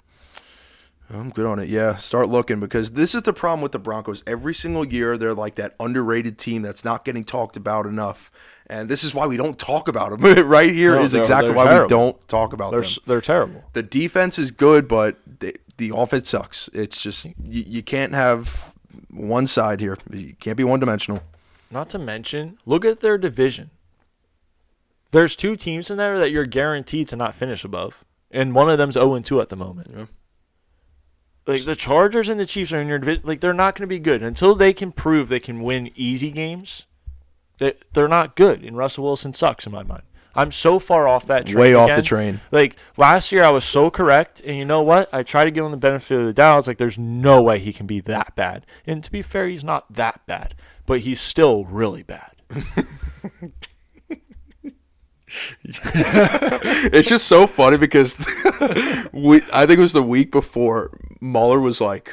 I'm good on it. Yeah, start looking, because this is the problem with the Broncos. Every single year, they're like that underrated team that's not getting talked about enough. And this is why we don't talk about them. Right here is exactly why we don't talk about them. They're terrible. The defense is good, but the offense sucks. It's just you can't have one side here. You can't be one-dimensional. Not to mention, look at their division. There's 2 teams in there that you're guaranteed to not finish above, and one of them's 0-2 at the moment. Yeah. Like, the Chargers and the Chiefs are in your division. Like, they're not going to be good until they can prove they can win easy games. They're not good, and Russell Wilson sucks in my mind. I'm so far off that train. Way off the train. Like, last year I was so correct, and you know what? I tried to give him the benefit of the doubt. I was like, there's no way he can be that bad. And to be fair, he's not that bad, but he's still really bad. It's just so funny because I think it was the week before, Mueller was like,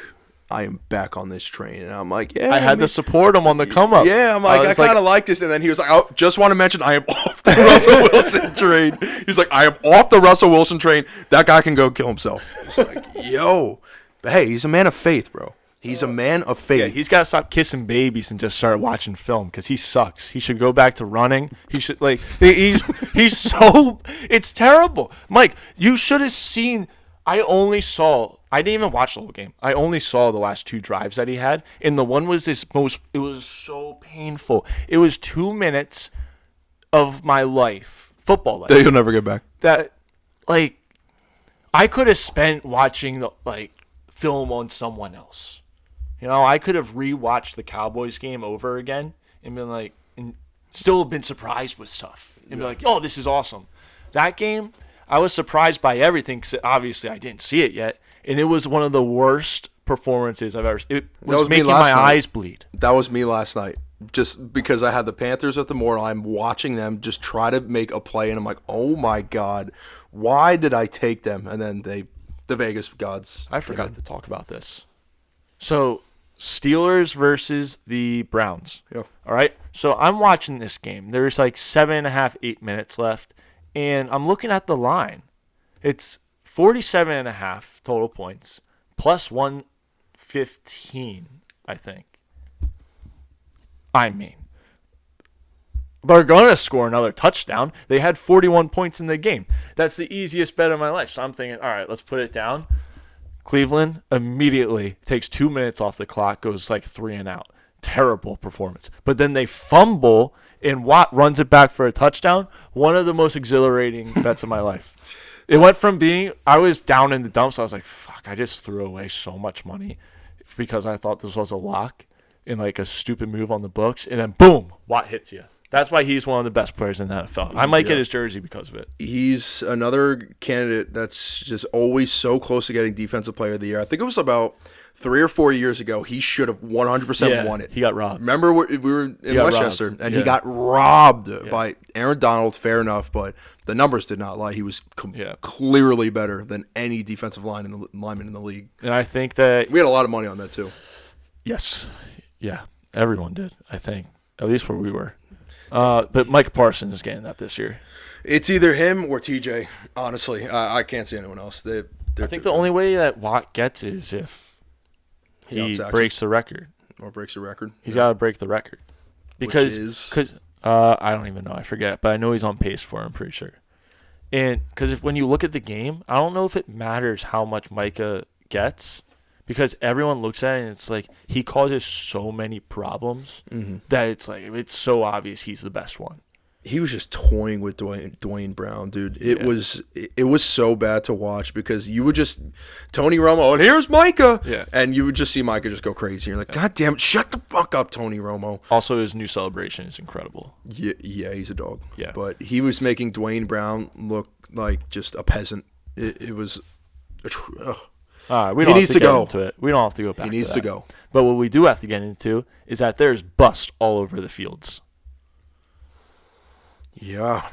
I am back on this train. And I'm like, yeah. I had to support him on the come up. Yeah, I'm like, I kind of like this. And then he was like, oh, just want to mention I am off the Russell Wilson train. He's like, I am off the Russell Wilson train. That guy can go kill himself. It's like, yo. But hey, he's a man of faith, bro. He's a man of faith. Yeah, he's got to stop kissing babies and just start watching film, because he sucks. He should go back to running. He should, like, he's so, it's terrible. Mike, you should have seen, I didn't even watch the whole game. I only saw the last 2 drives that he had, and the one was it was so painful. It was 2 minutes of my life, football life. That you'll never get back. That, like, I could have spent watching the, like, film on someone else. You know, I could have rewatched the Cowboys game over again and been like, and still been surprised with stuff and be like, oh, this is awesome. That game, I was surprised by everything, because obviously I didn't see it yet, and it was one of the worst performances I've ever seen. It was making my eyes bleed. That was me last night. Just because I had the Panthers at the Memorial, I'm watching them just try to make a play, and I'm like, oh my God, why did I take them? And then the Vegas gods. I forgot to talk about this. So, Steelers versus the Browns. Yeah. All right. So I'm watching this game. There's like 7.5, 8 minutes left, and I'm looking at the line. It's 47.5 total points plus 115, I think. I mean, they're going to score another touchdown. They had 41 points in the game. That's the easiest bet of my life. So I'm thinking, all right, let's put it down. Cleveland immediately takes 2 minutes off the clock, goes like 3 and out. Terrible performance. But then they fumble, and Watt runs it back for a touchdown. One of the most exhilarating bets of my life. It went from being, I was down in the dumps. I was like, fuck, I just threw away so much money because I thought this was a lock and like a stupid move on the books. And then boom, Watt hits you. That's why he's one of the best players in the NFL. I might get his jersey because of it. He's another candidate that's just always so close to getting Defensive Player of the Year. I think it was about 3 or 4 years ago. He should have 100% won it. He got robbed. Remember, we were in Westchester, and he got robbed by Aaron Donald. Fair enough, but the numbers did not lie. He was clearly better than any defensive lineman in the league. And I think that we had a lot of money on that too. Yes. Yeah. Everyone did, I think. At least where we were. But Micah Parsons is getting that this year. It's either him or TJ, honestly. I can't see anyone else. I think the only way that Watt gets is if he breaks the record. Or breaks the record. He's got to break the record. Because I don't even know. I forget, but I know he's on pace for it, I'm pretty sure. And because when you look at the game, I don't know if it matters how much Micah gets, because everyone looks at it and it's like he causes so many problems that it's so obvious he's the best one. He was just toying with Dwayne Brown, dude. It was so bad to watch because you would just Tony Romo and here's Micah, and you would just see Micah just go crazy. You're like, God damn it, shut the fuck up, Tony Romo. Also, his new celebration is incredible. Yeah, he's a dog. Yeah, but he was making Dwayne Brown look like just a peasant. It was. We don't he have needs to get go. into it. We don't have to go back. He needs to go. But what we do have to get into is that there's bust all over the fields. Yeah,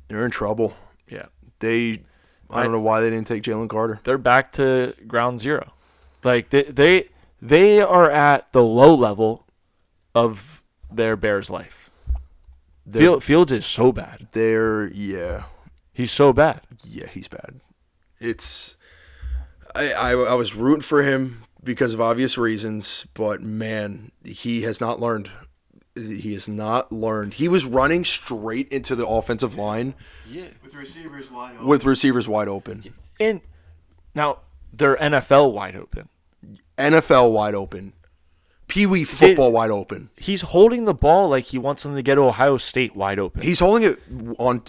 they're in trouble. Yeah, I don't know why they didn't take Jalen Carter. They're back to ground zero. Like they are at the low level of their Bears life. Fields is so bad. He's so bad. Yeah, he's bad. I was rooting for him because of obvious reasons, but man, he has not learned. He has not learned. He was running straight into the offensive line. Yeah. With receivers wide open. And now they're NFL wide open. NFL wide open. Pee-wee football wide open. He's holding the ball like he wants them to get to Ohio State wide open. He's holding on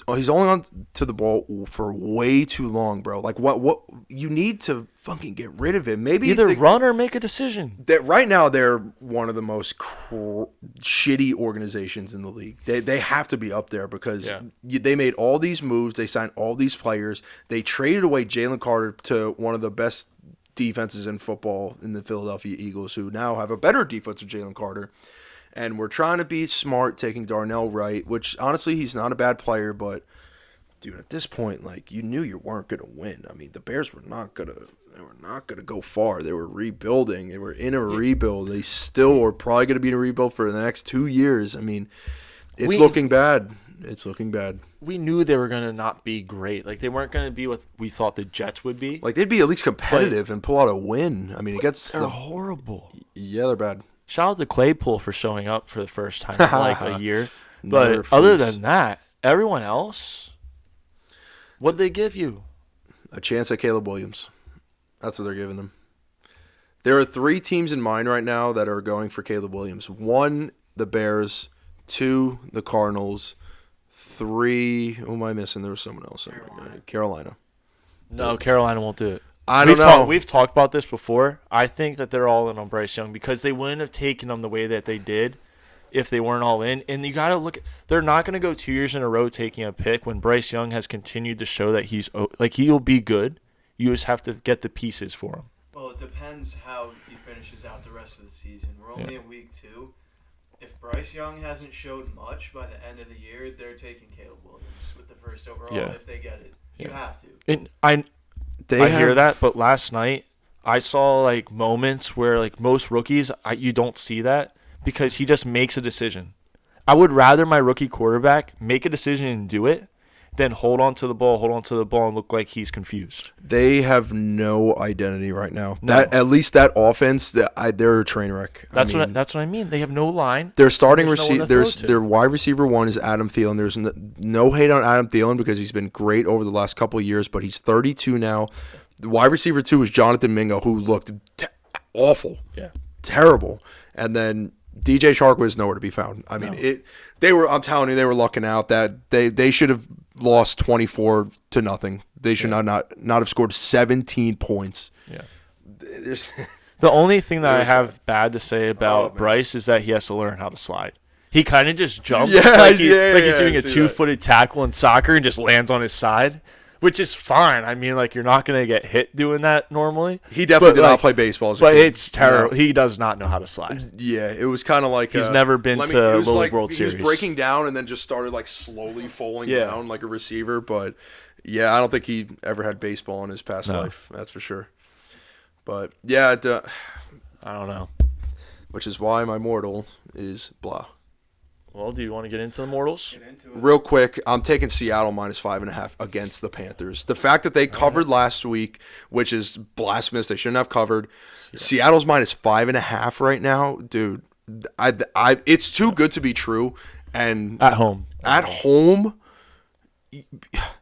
to the ball for way too long, bro. Like what you need to fucking get rid of him. Maybe either run or make a decision. That right now they're one of the most shitty organizations in the league. They have to be up there because they made all these moves. They signed all these players. They traded away Jalen Carter to one of the best defenses in football in the Philadelphia Eagles, who now have a better defense with Jalen Carter. And we're trying to be smart, taking Darnell Wright, which honestly he's not a bad player, but dude, at this point, like, you knew you weren't gonna win. I mean, the Bears were not gonna go far. They were rebuilding. They were in a rebuild. They still are probably gonna be in a rebuild for the next 2 years. I mean, it's looking bad. It's looking bad. We knew they were going to not be great. Like, they weren't going to be what we thought the Jets would be. Like, they'd be at least competitive and pull out a win. I mean, they're horrible. Yeah, they're bad. Shout out to Claypool for showing up for the first time in like a year. But other than that, everyone else, what'd they give you? A chance at Caleb Williams. That's what they're giving them. There are 3 teams in mind right now that are going for Caleb Williams. 1, the Bears. 2, the Cardinals. 3, who am I missing? There was someone else. Carolina. No, Carolina won't do it. I don't know. We've talked about this before. I think that they're all in on Bryce Young because they wouldn't have taken him the way that they did if they weren't all in. And you got to look – they're not going to go 2 years in a row taking a pick when Bryce Young has continued to show that he'll be good. You just have to get the pieces for him. Well, it depends how he finishes out the rest of the season. We're only in week 2. If Bryce Young hasn't showed much by the end of the year, they're taking Caleb Williams with the first overall if they get it. You have to. And I hear that, but last night I saw like moments where like most rookies, you don't see that because he just makes a decision. I would rather my rookie quarterback make a decision and do it than hold on to the ball, and look like he's confused. They have no identity right now. No. At least that offense, they're a train wreck. That's what I mean. They have no line. Their starting receiver, their wide receiver 1 is Adam Thielen. There's no hate on Adam Thielen because he's been great over the last couple of years, but he's 32 now. The wide receiver 2 is Jonathan Mingo, who looked awful, terrible, and then DJ Chark was nowhere to be found. I mean, I'm telling you, they were lucking out that they should have lost 24-0. They should not have scored 17 points. Yeah. The only thing that I have bad to say about Bryce is that he has to learn how to slide. He kind of just jumps like he's doing a 2-footed tackle in soccer and just lands on his side, which is fine. I mean, like, you're not going to get hit doing that normally. He definitely did not play baseball as a kid. But it's terrible. No. He does not know how to slide. Yeah, it was kind of like he's never been to Little World Series. He was breaking down and then just started like slowly falling down like a receiver. But yeah, I don't think he ever had baseball in his past life. That's for sure. But yeah, I don't know. Which is why my mortal is blah. Well, do you want to get into the mortals? Real quick, I'm taking Seattle -5.5 against the Panthers. The fact that they covered last week, which is blasphemous, they shouldn't have covered. Seattle's -5.5 right now, dude. It's too good to be true. And At home.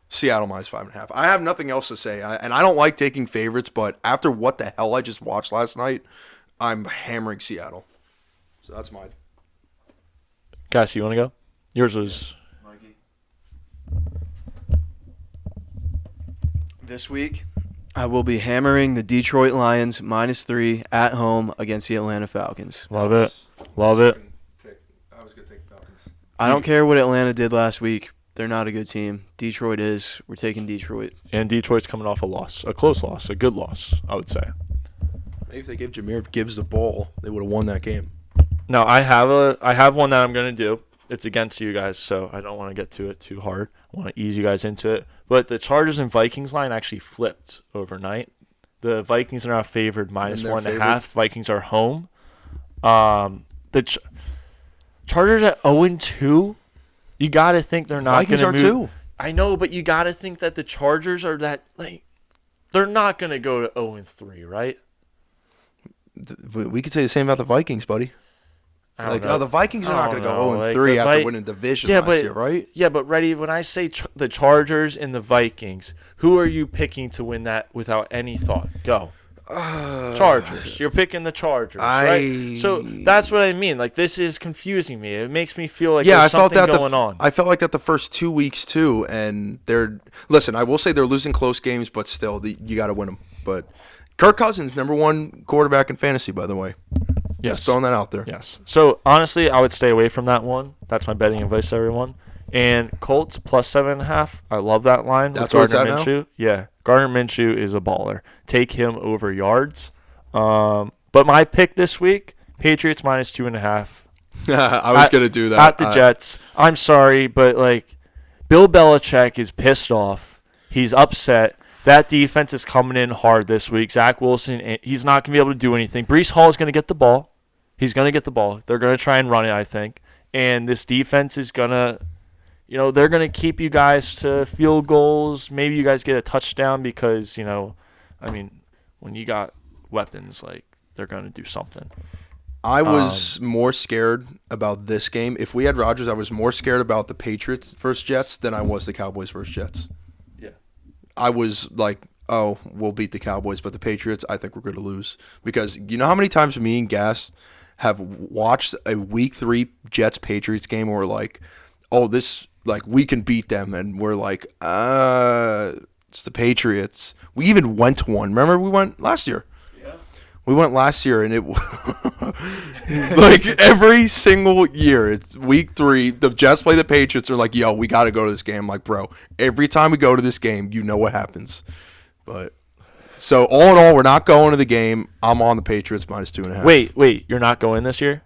Seattle minus 5.5. I have nothing else to say. And I don't like taking favorites, but after what the hell I just watched last night, I'm hammering Seattle. So that's mine. Cassie, you want to go? Yours was... Mikey. This week, I will be hammering the Detroit Lions -3 at home against the Atlanta Falcons. Love it. Love it. I was going to take Falcons. I don't care what Atlanta did last week. They're not a good team. Detroit is. We're taking Detroit. And Detroit's coming off a loss. A close loss. A good loss, I would say. Maybe if they gave Jahmyr Gibbs the ball, they would have won that game. No, I have one that I'm going to do. It's against you guys, so I don't want to get to it too hard. I want to ease you guys into it. But the Chargers and Vikings line actually flipped overnight. The Vikings are now favored -1.5. Vikings are home. The Chargers at 0-2. You got to think they're not going to move. Vikings are too. I know, but you got to think that the Chargers are they're not going to go to 0-3, right? We could say the same about the Vikings, buddy. The Vikings are not going to go 0-3 after winning division last year, right? Yeah, but when I say the Chargers and the Vikings, who are you picking to win that without any thought? Go. Chargers. You're picking the Chargers, right? So that's what I mean. This is confusing me. It makes me feel like there's something going on. I felt like that the first 2 weeks too, and listen, I will say they're losing close games, but still, you got to win them. But Kirk Cousins, #1 quarterback in fantasy, by the way. Yes. Just throwing that out there. Yes. So honestly, I would stay away from that one. That's my betting advice to everyone. And Colts +7.5. I love that line. That's where it's at now? Minshew. Yeah. Gardner Minshew is a baller. Take him over yards. But my pick this week, Patriots -2.5. I was going to do that. At the Jets. I'm sorry, but Bill Belichick is pissed off. He's upset. That defense is coming in hard this week. Zach Wilson, he's not going to be able to do anything. Breece Hall is going to get the ball. He's going to get the ball. They're going to try and run it, I think. And this defense is going to, they're going to keep you guys to field goals. Maybe you guys get a touchdown because, when you got weapons, they're going to do something. I was more scared about this game. If we had Rodgers, I was more scared about the Patriots versus Jets than I was the Cowboys versus Jets. Yeah. I was like, oh, we'll beat the Cowboys, but the Patriots, I think we're going to lose. Because you know how many times me and Gas have watched a Week 3 Jets-Patriots game where we're like, oh, we can beat them. And we're like, it's the Patriots. We even went to one. Remember we went last year? We went last year, and it every single year, it's Week 3. The Jets play the Patriots. They're like, yo, we got to go to this game. I'm like, bro, every time we go to this game, you know what happens. But so all in all, we're not going to the game. I'm on the Patriots -2.5. Wait, you're not going this year?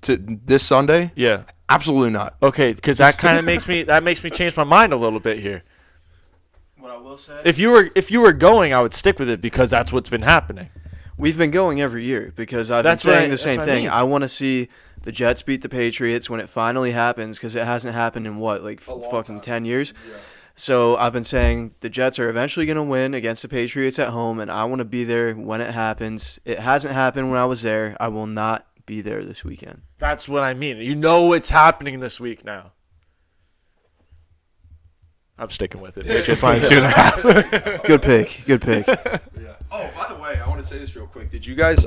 To this Sunday? Yeah, absolutely not. Okay, because that kind of makes me change my mind a little bit here. What I will say, if you were going, I would stick with it because that's what's been happening. We've been going every year because I've been saying the same thing. I want to see the Jets beat the Patriots when it finally happens because it hasn't happened in fucking 10 years. Yeah. So I've been saying the Jets are eventually going to win against the Patriots at home, and I want to be there when it happens. It hasn't happened when I was there. I will not be there this weekend. That's what I mean. You know it's happening this week now. I'm sticking with it. Patriots -2.5. Good pick. Good pick. Yeah. Oh, by the way, I want to say this real quick. Did you guys,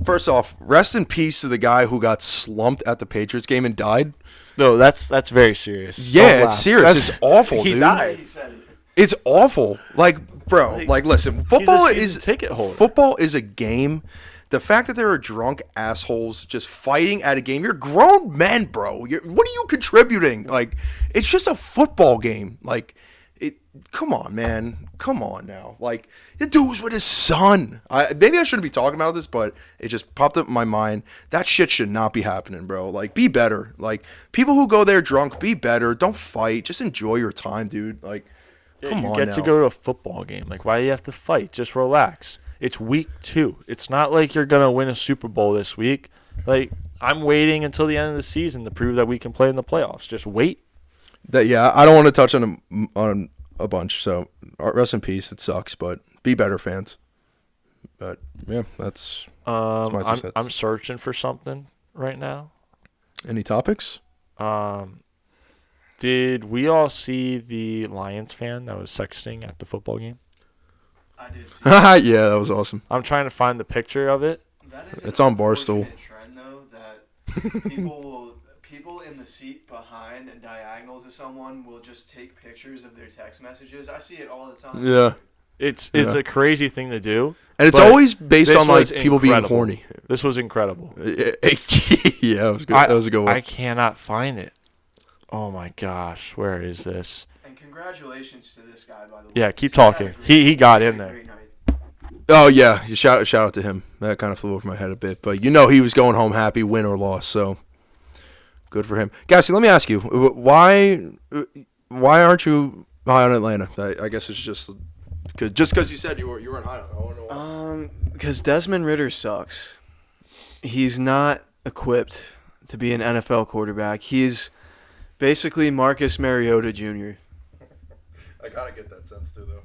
first off, rest in peace to the guy who got slumped at the Patriots game and died? No, that's very serious. Yeah, it's serious. It's awful, dude. He died. It's awful. Bro, listen, football is a ticket holder. Football is a game. The fact that there are drunk assholes just fighting at a game, you're grown men, bro. What are you contributing? It's just a football game. Come on, man. Come on now. The dude was with his son. Maybe I shouldn't be talking about this, but it just popped up in my mind. That shit should not be happening, bro. Be better. People who go there drunk, be better. Don't fight. Just enjoy your time, dude. Come on now. You get to go to a football game. Why do you have to fight? Just relax. It's week 2. It's not like you're going to win a Super Bowl this week. I'm waiting until the end of the season to prove that we can play in the playoffs. Just wait. I don't want to touch on a bunch, so rest in peace. It sucks, but be better, fans. But yeah, that's my 2 cents. I'm searching for something right now. Any topics? Did we all see the Lions fan that was sexting at the football game? I did see Yeah, that was awesome. I'm trying to find the picture of it. that is It's on Barstool. Trend though that people in the seat behind and diagonal to someone will just take pictures of their text messages. I see it all the time. Yeah. It's Yeah. a crazy thing to do. And it's But always based this on like was people being incredible. horny. This was incredible. Yeah, that was good. That was a good one. I cannot find it. Oh my gosh, where is this? And congratulations to this guy, by the way. Yeah, keep He had a talking. great- He got had in a there. great night. Oh yeah, shout out to him. That kind of flew over my head a bit, but he was going home happy, win or loss. So good for him. Gassy, let me ask you, why aren't you high on Atlanta? I guess it's just because you said you weren't high on it. I don't know why. Because Desmond Ritter sucks. He's not equipped to be an NFL quarterback. He's basically Marcus Mariota Jr. I gotta get that sense too, though.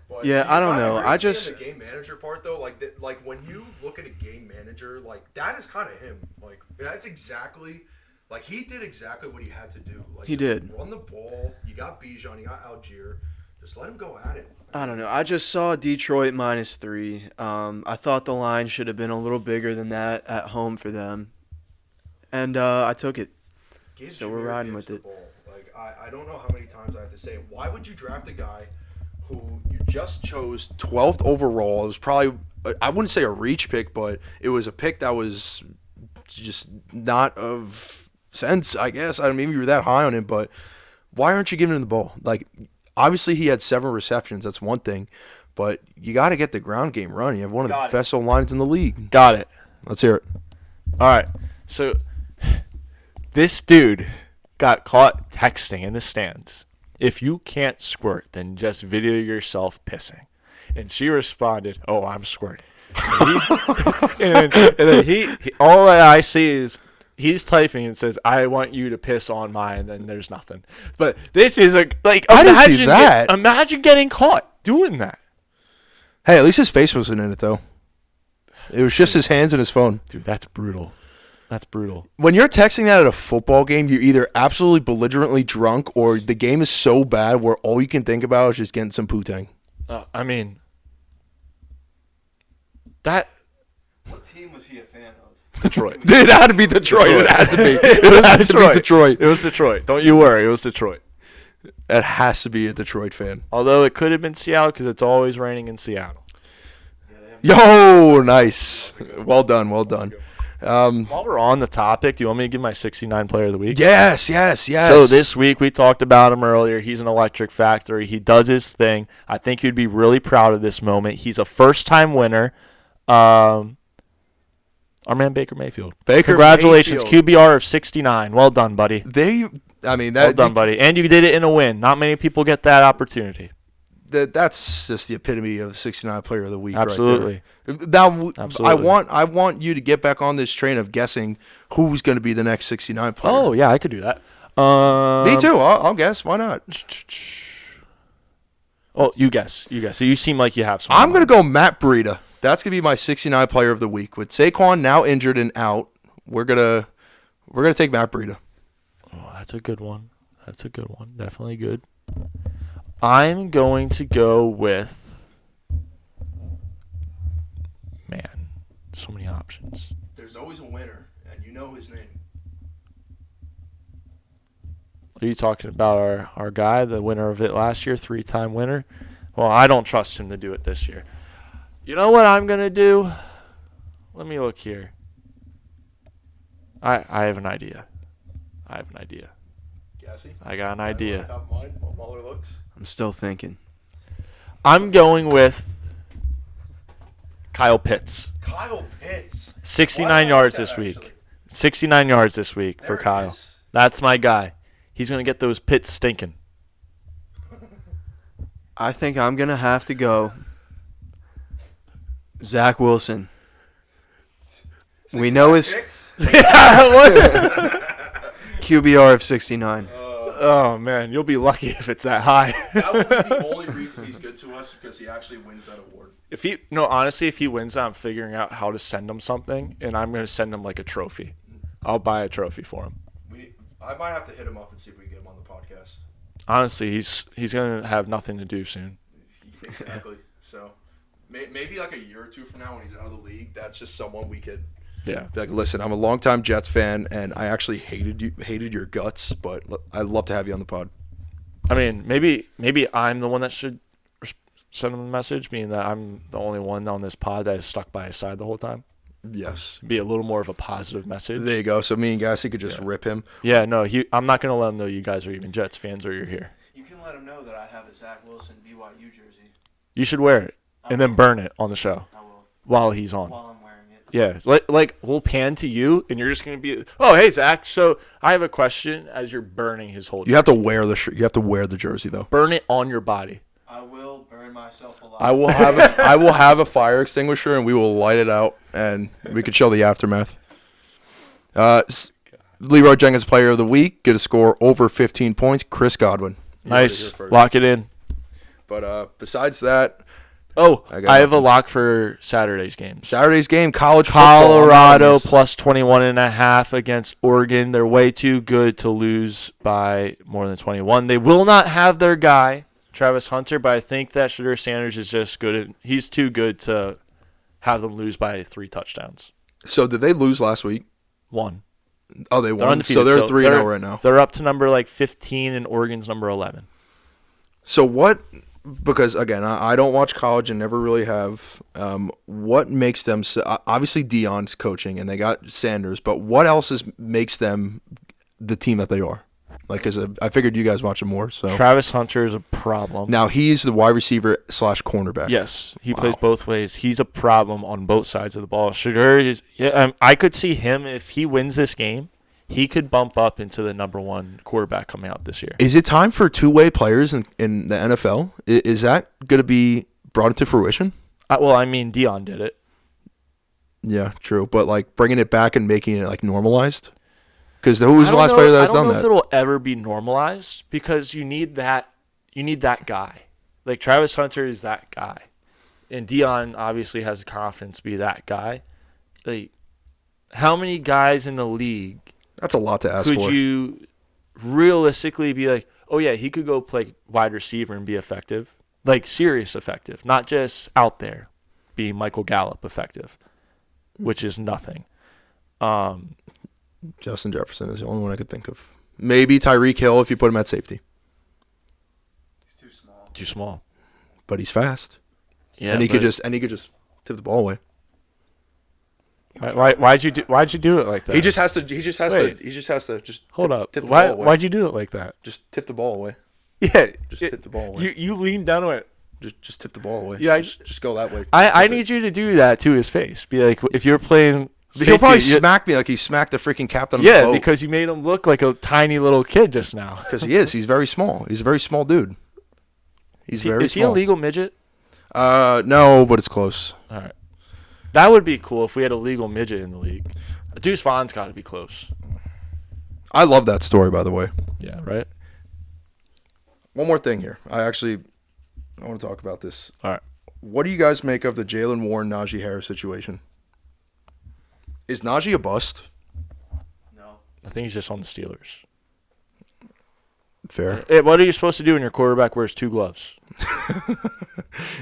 But Yeah, I don't know. agree I with me on just- the game manager part though, like when you look at a game manager, like that is kind of him. Like that's exactly, like he did exactly what he had to do. Like He just did. run the ball. You got Bijan, you got Algier. Just let him go at it. I don't know. I just saw Detroit -3. I thought the line should have been a little bigger than that at home for them. And I took it. Give So we're Jahmyr riding Gibbs with the it. ball. Like I don't know how many times I have to say it. Why would you draft a guy who you just chose 12th overall? It was probably, I wouldn't say a reach pick, but it was a pick that was just not of sense, I guess. I don't maybe you were that high on him, but why aren't you giving him the ball? Like obviously he had 7 receptions. That's one thing, but you got to get the ground game running. You have one of Got the it. best O-lines in the league. Got it. Let's hear it. All right. So this dude got caught texting in the stands. If you can't squirt, then just video yourself pissing. And she responded, "Oh, I'm squirting." And then he all that I see is he's typing and says, "I want you to piss on mine." And then there's nothing. But this is like I didn't see that. Imagine getting caught doing that, Hey, at least his face wasn't in it though. It was just his hands and his phone. dude. That's brutal. That's brutal. When you're texting that at a football game, you're either absolutely belligerently drunk or the game is so bad where all you can think about is just getting some poutang. I mean, that What team was he a fan of? Detroit. It had to be Detroit. It had to be. It had to be Detroit. It was Detroit. Don't you worry. It was Detroit. It has to be a Detroit fan. Although it could have been Seattle because it's always raining in Seattle. Yeah, they have Yo, nice. Well done. Well done. While we're on the topic, do you want me to give my 69 player of the week? Yes. So this week we talked about him earlier. He's an electric factory. He does his thing. I think you'd be really proud of this moment. He's a first-time winner. Our man Baker Mayfield. Congratulations, QBR of 69. Well done, buddy. Well done, buddy. And you did it in a win. Not many people get that opportunity. That's just the epitome of 69 player of the week. Absolutely. Right there. Now, Absolutely. I want you to get back on this train of guessing who's going to be the next 69 player. Oh, yeah, I could do that. Me too. I'll guess. Why not? Oh, you guess. So you seem like you have some. I'm going to go Matt Breida. That's going to be my 69 player of the week. With Saquon now injured and out, we're going to take Matt Breida. Oh, that's a good one. Definitely good. I'm going to go with, man, so many options. There's always a winner, and you know his name. Are you talking about our guy, the winner of it last year, 3-time winner? Well, I don't trust him to do it this year. You know what I'm going to do? Let me look here. I have an idea. Gassy? I got an idea. Top of mind while Mueller looks. I'm still thinking. I'm going with Kyle Pitts. Kyle Pitts. 69 yards this week. 69 yards this week for Kyle. That's my guy. He's going to get those pits stinking. I think I'm going to have to go Zach Wilson. We know his QBR of 69. Oh, man. You'll be lucky if it's that high. That would be the only reason he's good to us because he actually wins that award. Honestly, if he wins that, I'm figuring out how to send him something, and I'm going to send him like a trophy. I'll buy a trophy for him. I might have to hit him up and see if we can get him on the podcast. Honestly, he's going to have nothing to do soon. Exactly. So maybe like a year or two from now when he's out of the league, that's just someone we could be like, listen, I'm a longtime Jets fan, and I actually hated your guts, but I'd love to have you on the pod. I mean, maybe I'm the one that should send him a message, being that I'm the only one on this pod that is stuck by his side the whole time. Yes. Be a little more of a positive message. There you go. So me and Gassy could just rip him. Yeah, no, I'm not going to let him know you guys are even Jets fans or you're here. You can let him know that I have a Zach Wilson BYU jersey. You should wear it and then burn it on the show I will. while he's on. While I'm wearing it. Yeah, like we'll pan to you, and you're just gonna be, oh hey Zach, so I have a question. As you're burning his whole, You have to wear the shirt. You have to wear the jersey though. burn it on your body. I will burn myself alive. I will have a fire extinguisher and we will light it out and we could show the aftermath. Leroy Jenkins Player of the Week, get a score over 15 points. Chris Godwin. Nice, lock it in. But besides that, I have a lock for Saturday's games. Saturday's game, college football. Colorado plus 21.5 against Oregon. They're way too good to lose by more than 21. They will not have their guy, Travis Hunter, but I think that Shedeur Sanders is just good. He's too good to have them lose by 3 touchdowns. So did they lose last week? 1. Oh, they They're won. undefeated, So they're 3-0 right now. They're up to number 15, and Oregon's number 11. So what? Because again, I don't watch college and never really have. What makes them? Obviously, Deion's coaching, and they got Sanders. But what else makes them the team that they are? Like, because I figured you guys watch them more. So Travis Hunter is a problem. Now he's the wide receiver / cornerback. Yes, he plays both ways. He's a problem on both sides of the ball. Shedeur is. Yeah, I could see him if he wins this game. He could bump up into the number 1 quarterback coming out this year. Is it time for two-way players in the NFL? Is that going to be brought into fruition? Well, I mean, Deion did it. Yeah, true. But like bringing it back and making it like normalized. Because who was the last player that has done that? I don't know if it'll ever be normalized because you need that guy. Like Travis Hunter is that guy, and Deion obviously has the confidence to be that guy. Like, how many guys in the league? That's a lot to ask for. Could you realistically be like, oh yeah, he could go play wide receiver and be effective, like serious effective, not just out there, being Michael Gallup effective, which is nothing. Justin Jefferson is the only one I could think of. Maybe Tyreek Hill if you put him at safety. He's too small. Too small. But he's fast. Yeah, and he could just tip the ball away. Why'd you do it like that? He just has to hold up. Tip the ball away. Why'd you do it like that? Just tip the ball away. Yeah, just tip the ball away. You leaned down on it. Just tip the ball away. Yeah, just go that way. I need you to do that to his face. Be like, if you're playing safety, he'll probably smack me like he smacked the freaking captain of the boat. Yeah, because you made him look like a tiny little kid just now. Because he is. He's very small. He's a very small dude. Is he a legal midget? No, but it's close. All right. That would be cool if we had a legal midget in the league. Deuce Vaughn's got to be close. I love that story, by the way. Yeah, right? One more thing here. I want to talk about this. All right. What do you guys make of the Jaylen Warren, Najee Harris situation? Is Najee a bust? No. I think he's just on the Steelers. Fair. What are you supposed to do when your quarterback wears 2 gloves?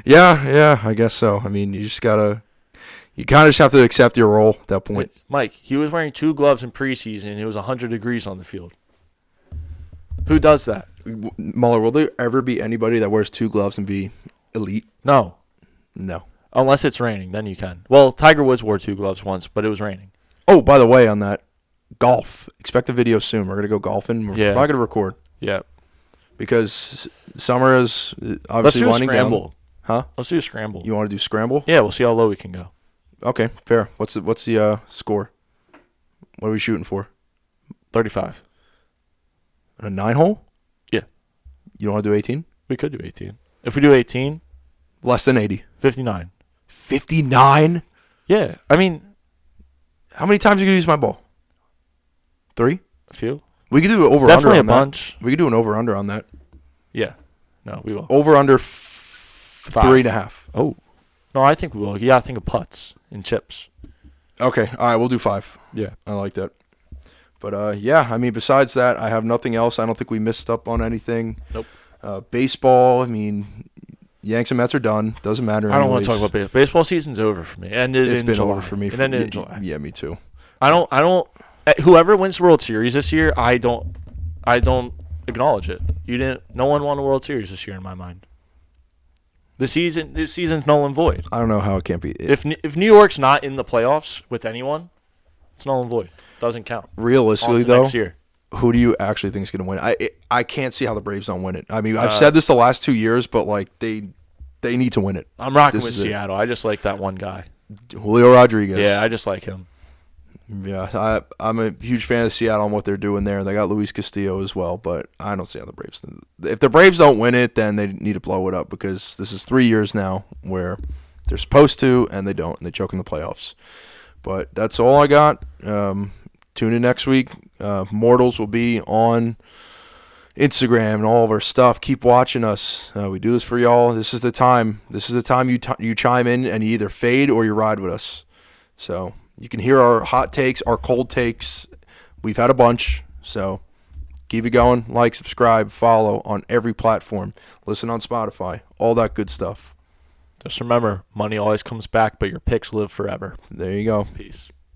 Yeah, I guess so. I mean, you kind of just have to accept your role at that point. Mike, he was wearing 2 gloves in preseason, and it was 100 degrees on the field. Who does that? Muller, will there ever be anybody that wears 2 gloves and be elite? No. Unless it's raining, then you can. Well, Tiger Woods wore 2 gloves once, but it was raining. Oh, by the way, on that, golf. Expect a video soon. We're going to go golfing. We're probably going to record. Yeah. Because summer is obviously winding down. Let's do a scramble. Huh? Let's do a scramble. You want to do scramble? Yeah, we'll see how low we can go. Okay, fair. What's the score? What are we shooting for? 35. A 9-hole? Yeah. You don't want to do 18? We could do 18. If we do 18, less than 80. 59. 59? Yeah. I mean, how many times are you going to use my ball? 3? A few. We could do an over-under Definitely on that. a bunch. We could do an over-under on that. Yeah. No, we will. Over-under 3.5. Oh. No, I think we will. Yeah, I think of putts and chips. Okay. All right, we'll do 5. Yeah. I like that. But yeah, I mean, besides that, I have nothing else. I don't think we missed up on anything. Nope. Baseball, I mean, Yanks and Mets are done. Doesn't matter. I don't want to talk about baseball. Baseball season's over for me. It's been over for me. It ended in July. Yeah, me too. I don't. Whoever wins the World Series this year, I don't acknowledge it. No one won a World Series this year in my mind. This season's null and void. I don't know how it can't be. If New York's not in the playoffs with anyone, it's null and void. Doesn't count. Realistically, though, next year. Who do you actually think is going to win? I can't see how the Braves don't win it. I mean, I've said this the last 2 years, but like they need to win it. I'm rocking with Seattle. I just like that one guy, Julio Rodriguez. Yeah, I just like him. Yeah, I'm a huge fan of Seattle and what they're doing there. They got Luis Castillo as well, but I don't see how the Braves. If the Braves don't win it, then they need to blow it up because this is 3 years now where they're supposed to and they don't, and they choke in the playoffs. But that's all I got. Tune in next week. Mortals will be on Instagram and all of our stuff. Keep watching us. We do this for y'all. This is the time. This is the time you chime in and you either fade or you ride with us. So. You can hear our hot takes, our cold takes. We've had a bunch, so keep it going. Like, subscribe, follow on every platform. Listen on Spotify, all that good stuff. Just remember, money always comes back, but your picks live forever. There you go. Peace.